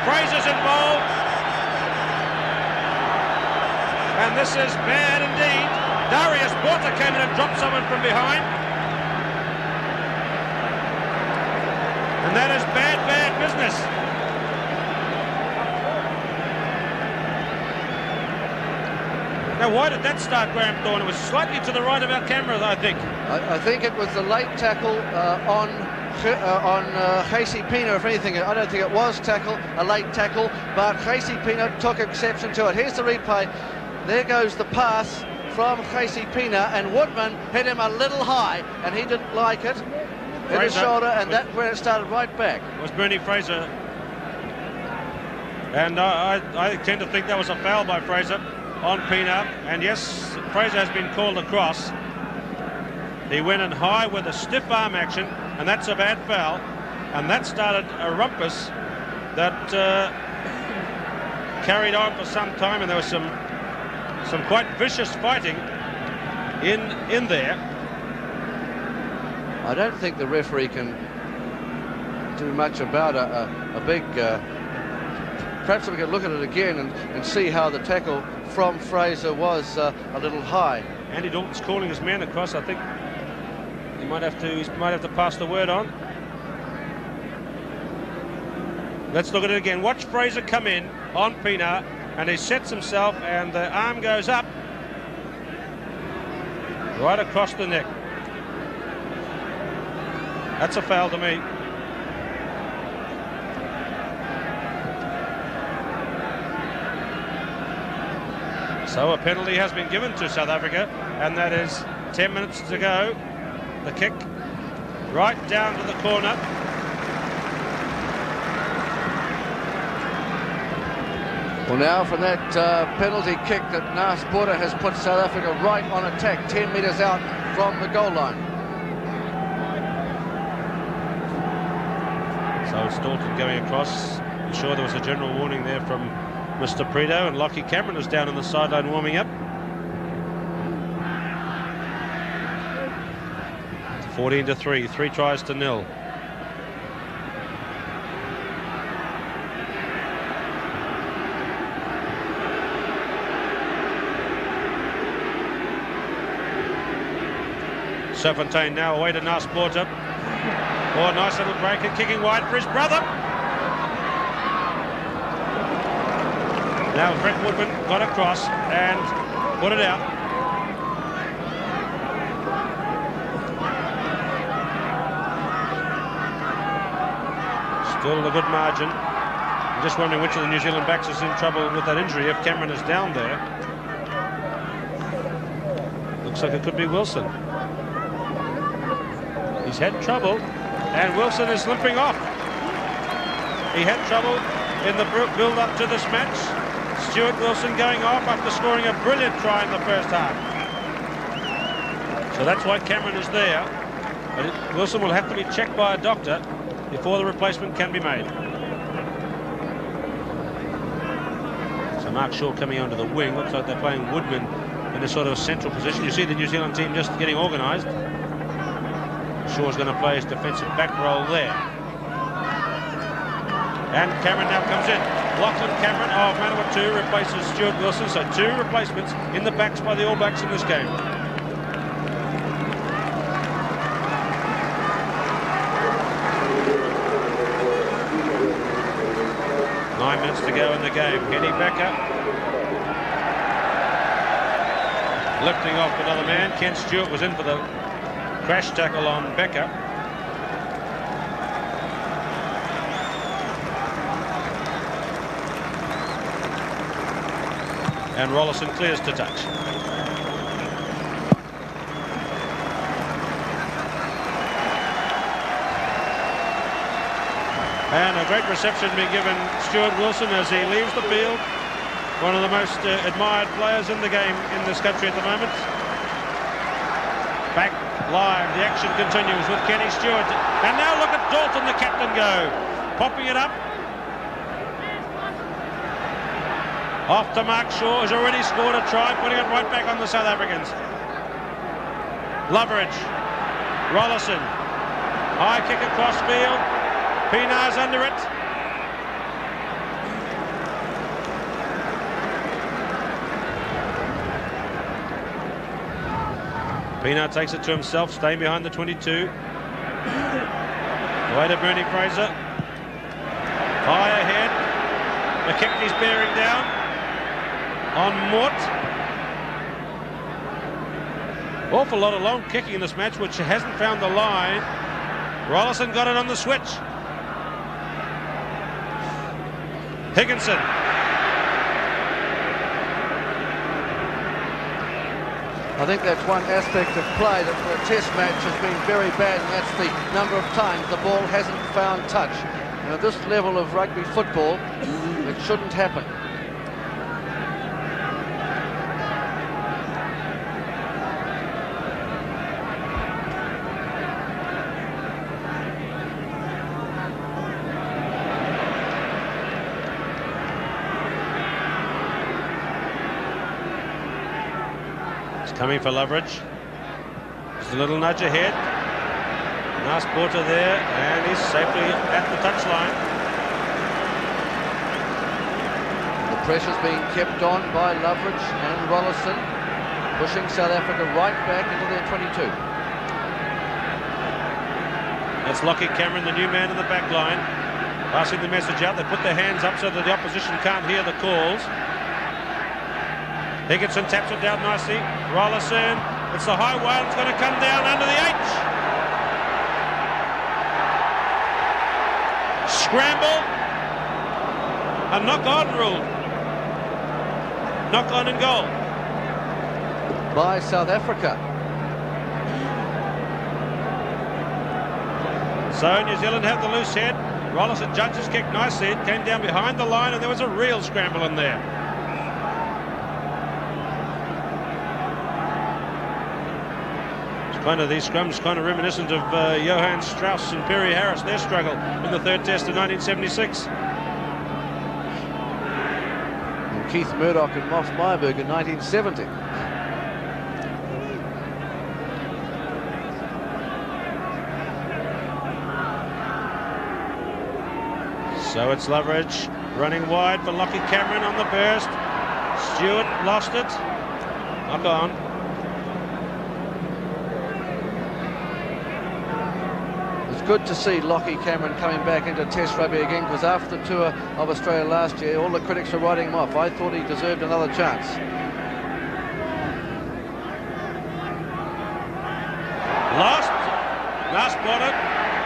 Fraser's involved. and this is bad indeed. Darius Porter came in and dropped someone from behind. And that is bad, bad business. Now, why did that start, Graham Thorne? It was slightly to the right of our camera, I think. I think it was the late tackle on Casey Pina, if anything. I don't think it was a late tackle, but Casey Pina took exception to it. Here's the replay. There goes the pass from Casey Pina, and Woodman hit him a little high, and he didn't like it. Hit his shoulder, and that's where it started right back. It was Bernie Fraser. And I tend to think that was a foul by Fraser on Pina. And yes, Fraser has been called across. He went in high with a stiff arm action, and that's a bad foul. And that started a rumpus that carried on for some time, and there was some quite vicious fighting in there. I don't think the referee can do much about a big... perhaps we could look at it again and see how the tackle from Fraser was a little high. Andy Dalton's calling his men across. I think he might have to pass the word on. Let's look at it again. Watch Fraser come in on Pina, and he sets himself, and the arm goes up right across the neck. That's a foul to me. So a penalty has been given to South Africa, and that is 10 minutes to go. The kick right down to the corner. Well, now from that penalty kick that Nas Porter has put South Africa right on attack, 10 metres out from the goal line. So it's Dalton going across. I'm sure there was a general warning there from Mr. Preto, and Lockie Cameron is down on the sideline warming up. 14-3, 3 tries to 0. Serpentine now away to Nas Porter. Oh, nice little break and kicking wide for his brother. Now Brett Woodman got across and put it out. Still a good margin. I'm just wondering which of the New Zealand backs is in trouble with that injury, if Cameron is down there. Looks like it could be Wilson. He's had trouble, and Wilson is limping off. He had trouble in the build-up to this match. Stuart Wilson going off after scoring a brilliant try in the first half. So that's why Cameron is there. But Wilson will have to be checked by a doctor before the replacement can be made. So Mark Shaw coming onto the wing. Looks like they're playing Woodman in a sort of central position. You see the New Zealand team just getting organised. Shaw's going to play his defensive back role there. And Cameron now comes in. Lachlan Cameron of Manawatu replaces Stuart Wilson. So 2 replacements in the backs by the All Blacks in this game. Nine minutes to go in the game. Kenny Becker lifting off another man. Ken Stewart was in for the crash tackle on Becker. And Rollison clears to touch. And a great reception being given Stuart Wilson as he leaves the field. One of the most admired players in the game in this country at the moment. Back live, the action continues with Kenny Stewart. And now look at Dalton, the captain, go. Popping it up. Off to Mark Shaw, who's already scored a try, putting it right back on the South Africans. Loveridge, Rollison, high kick across field. Pienaar's under it. Pienaar takes it to himself, staying behind the 22. Away to Bernie Fraser. High ahead. McKechnie's bearing down on Mort. Awful lot of long kicking in this match, which hasn't found the line. Rollison got it on the switch. Higginson. I think that's one aspect of play that for a test match has been very bad, and that's the number of times the ball hasn't found touch. And at this level of rugby football, it shouldn't happen. Coming for Loveridge. Just a little nudge ahead. Nice Porter there, and he's safely at the touchline. The pressure's being kept on by Loveridge and Rollison, pushing South Africa right back into their 22. That's Lockie Cameron, the new man in the back line, passing the message out. They put their hands up so that the opposition can't hear the calls. Higginson taps it down nicely. Rollison, it's the high whale, it's going to come down under the H. Scramble. A knock-on rule. Knock-on and goal. By South Africa. So New Zealand have the loose head. Rollison judges kick nicely. It came down behind the line, and there was a real scramble in there. Kind of these scrums kind of reminiscent of Johann Strauss and Perry Harris, their struggle in the third test of 1976. And Keith Murdoch and Moss Meyerberg in 1970. So it's Loveridge running wide for Lockie Cameron on the burst. Stewart lost it. Knock on. Good to see Lockie Cameron coming back into Test rugby again, because after the tour of Australia last year, all the critics were writing him off. I thought he deserved another chance. Lost. Last spotted.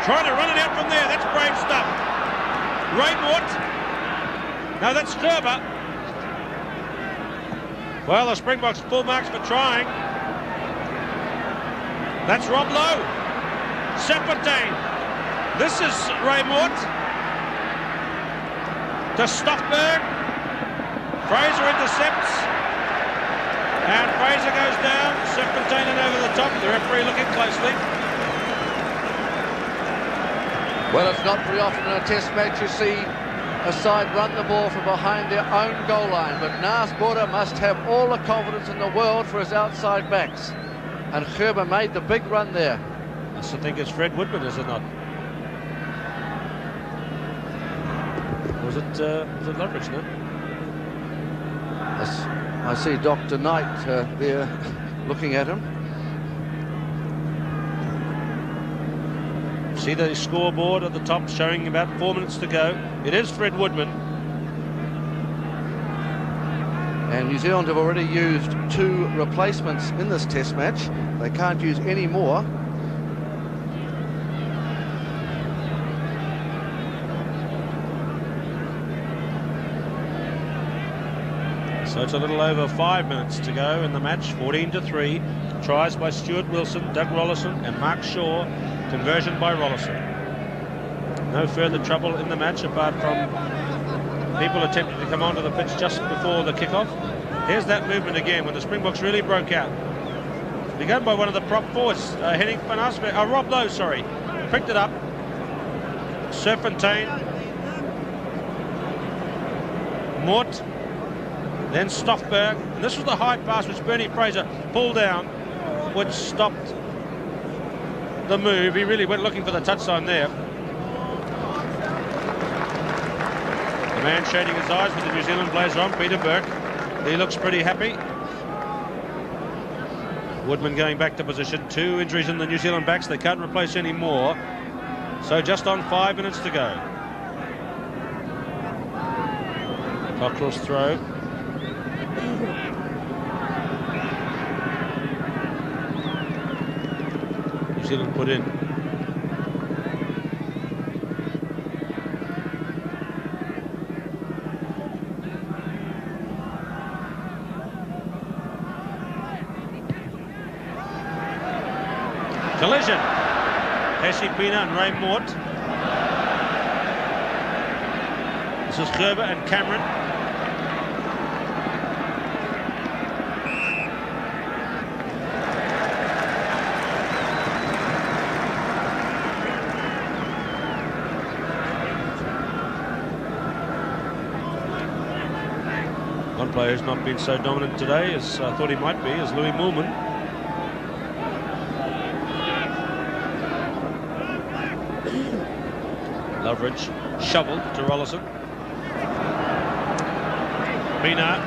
Trying to run it out from there. That's brave stuff. Raymort. No, that's Sturber. Well, the Springboks full marks for trying. That's Rob Lowe. Serpentine. This is Raymort. To Stockberg. Fraser intercepts. And Fraser goes down. Serpentine in over the top. The referee looking closely. Well, it's not very often in a test match you see a side run the ball from behind their own goal line, but Naas Border must have all the confidence in the world for his outside backs. And Gerber made the big run there. I still think it's Fred Woodman, is it not? Was it Loveridge, no? Yes, I see Dr. Knight there looking at him. See the scoreboard at the top showing about 4 minutes to go. It is Fred Woodman. And New Zealand have already used 2 replacements in this test match. They can't use any more. So it's a little over 5 minutes to go in the match, 14-3. Tries by Stuart Wilson, Doug Rollison and Mark Shaw. Conversion by Rollison. No further trouble in the match apart from people attempting to come onto the pitch just before the kickoff. Here's that movement again when the Springboks really broke out. Begun by one of the prop forwards, Henning van Asberg, Rob Lowe, sorry. Picked it up. Serpentine. Mort. Then Stoffberg. And this was the high pass which Bernie Fraser pulled down, which stopped the move. He really went looking for the touchline there. The man shading his eyes with the New Zealand blazer on, Peter Burke. He looks pretty happy. Woodman going back to position. 2 injuries in the New Zealand backs. They can't replace any more. So just on 5 minutes to go. Cockrell's throw. New Zealand put in. Collision. Hessie Pina and Ray Mort. This is Gerber and Cameron. One player who's not been so dominant today as I thought he might be is Louis Moolman. Loveridge shoveled to Rollison. Pina.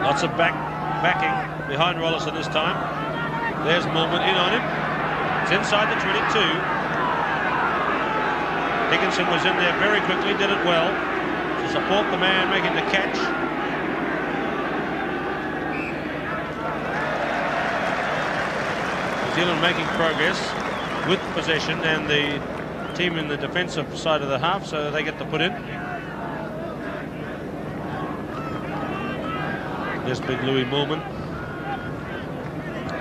Lots of backing behind Rollison this time. There's Moolman in on him. It's inside the 22. Dickinson was in there very quickly, did it well to support the man making the catch. New Zealand making progress with possession, and the team in the defensive side of the half, so they get the put in. There's big Louis Moolman.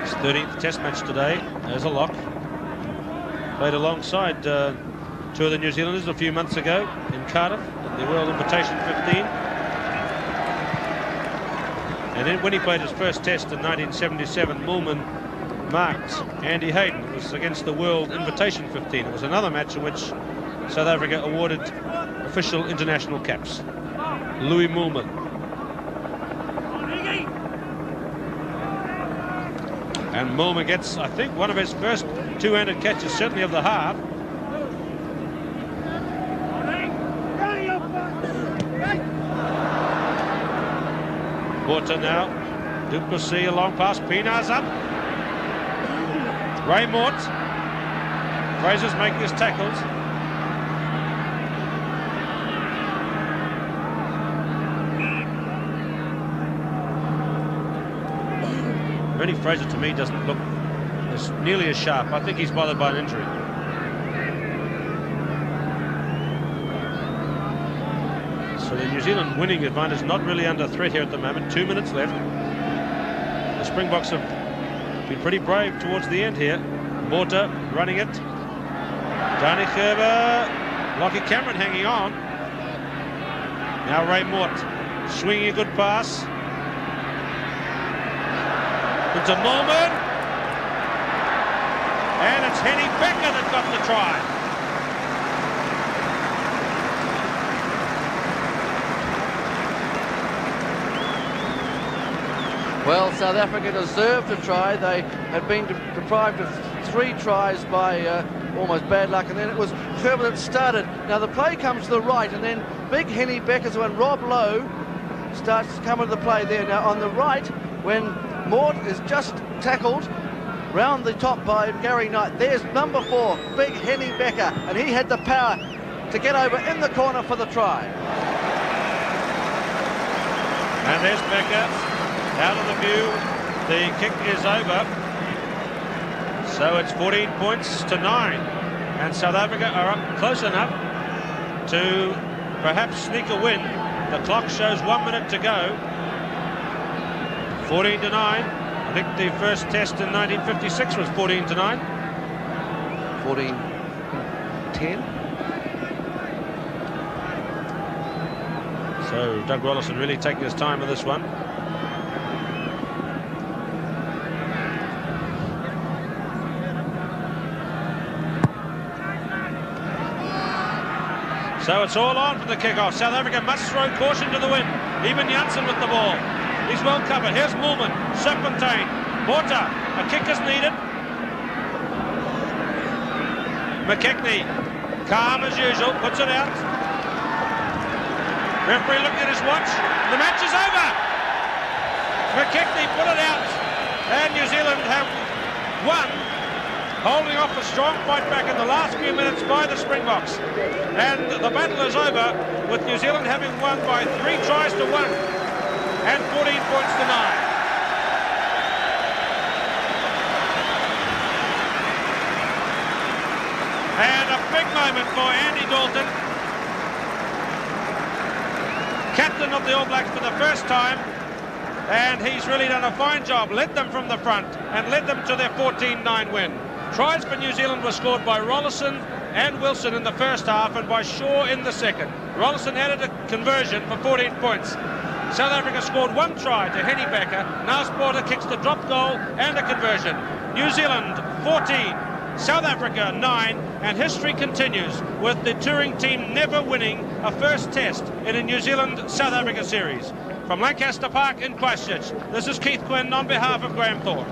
His 13th test match today as a lock. Played alongside 2 of the New Zealanders a few months ago in Cardiff at the World Invitation 15. And then when he played his first test in 1977, Moolman marked Andy Hayden. It was against the World Invitation 15. It was another match in which South Africa awarded official international caps. Louis Moolman. And Moolman gets, I think, one of his first two-handed catches, certainly of the half. Porter now. Duplessis, a long pass. Pina's up. Ray Mort. Fraser's making his tackles. Bernie Fraser to me doesn't look as nearly as sharp. I think he's bothered by an injury. So the New Zealand winning advantage not really under threat here at the moment. 2 minutes left. The Springboks have been pretty brave towards the end here. Mortar running it. Danny Gerber. Lockie Cameron hanging on. Now Ray Mort swinging a good pass. Into Moolman. And it's Henny Becker that got the try. Well, South Africa deserved a try. They had been deprived of 3 tries by almost bad luck, and then it was Gerber that started. Now the play comes to the right, and then big Henny Becker's when Rob Lowe starts to come into the play there. Now on the right, when Mort is just tackled round the top by Gary Knight, there's number 4, big Henny Becker, and he had the power to get over in the corner for the try. And there's Becker. Out of the view, the kick is over. So it's 14 points to 9. And South Africa are up close enough to perhaps sneak a win. The clock shows 1 minute to go. 14 to 9. I think the first test in 1956 was 14 to 9. 14-10. So Doug Rollison really taking his time with this one. So it's all on for the kickoff. South Africa must throw caution to the wind. Even Janssen with the ball. He's well covered. Here's Moolman. Serpentine. Porter. A kick is needed. McKechnie. Calm as usual. Puts it out. Referee looking at his watch. The match is over. McKechnie put it out, and New Zealand have won, holding off a strong fight back in the last few minutes by the Springboks. And the battle is over, with New Zealand having won by 3 tries to 1 and 14 points to 9. And a big moment for Andy Dalton, captain of the All Blacks for the first time, and he's really done a fine job. Led them from the front and led them to their 14-9 win. Tries for New Zealand were scored by Rollison and Wilson in the first half and by Shaw in the second. Rollison added a conversion for 14 points. South Africa scored 1 try to Henny Becker. Now Porter kicks the drop goal and a conversion. New Zealand 14, South Africa 9, and history continues with the touring team never winning a first test in a New Zealand-South Africa series. From Lancaster Park in Christchurch, this is Keith Quinn on behalf of Graham Thorpe.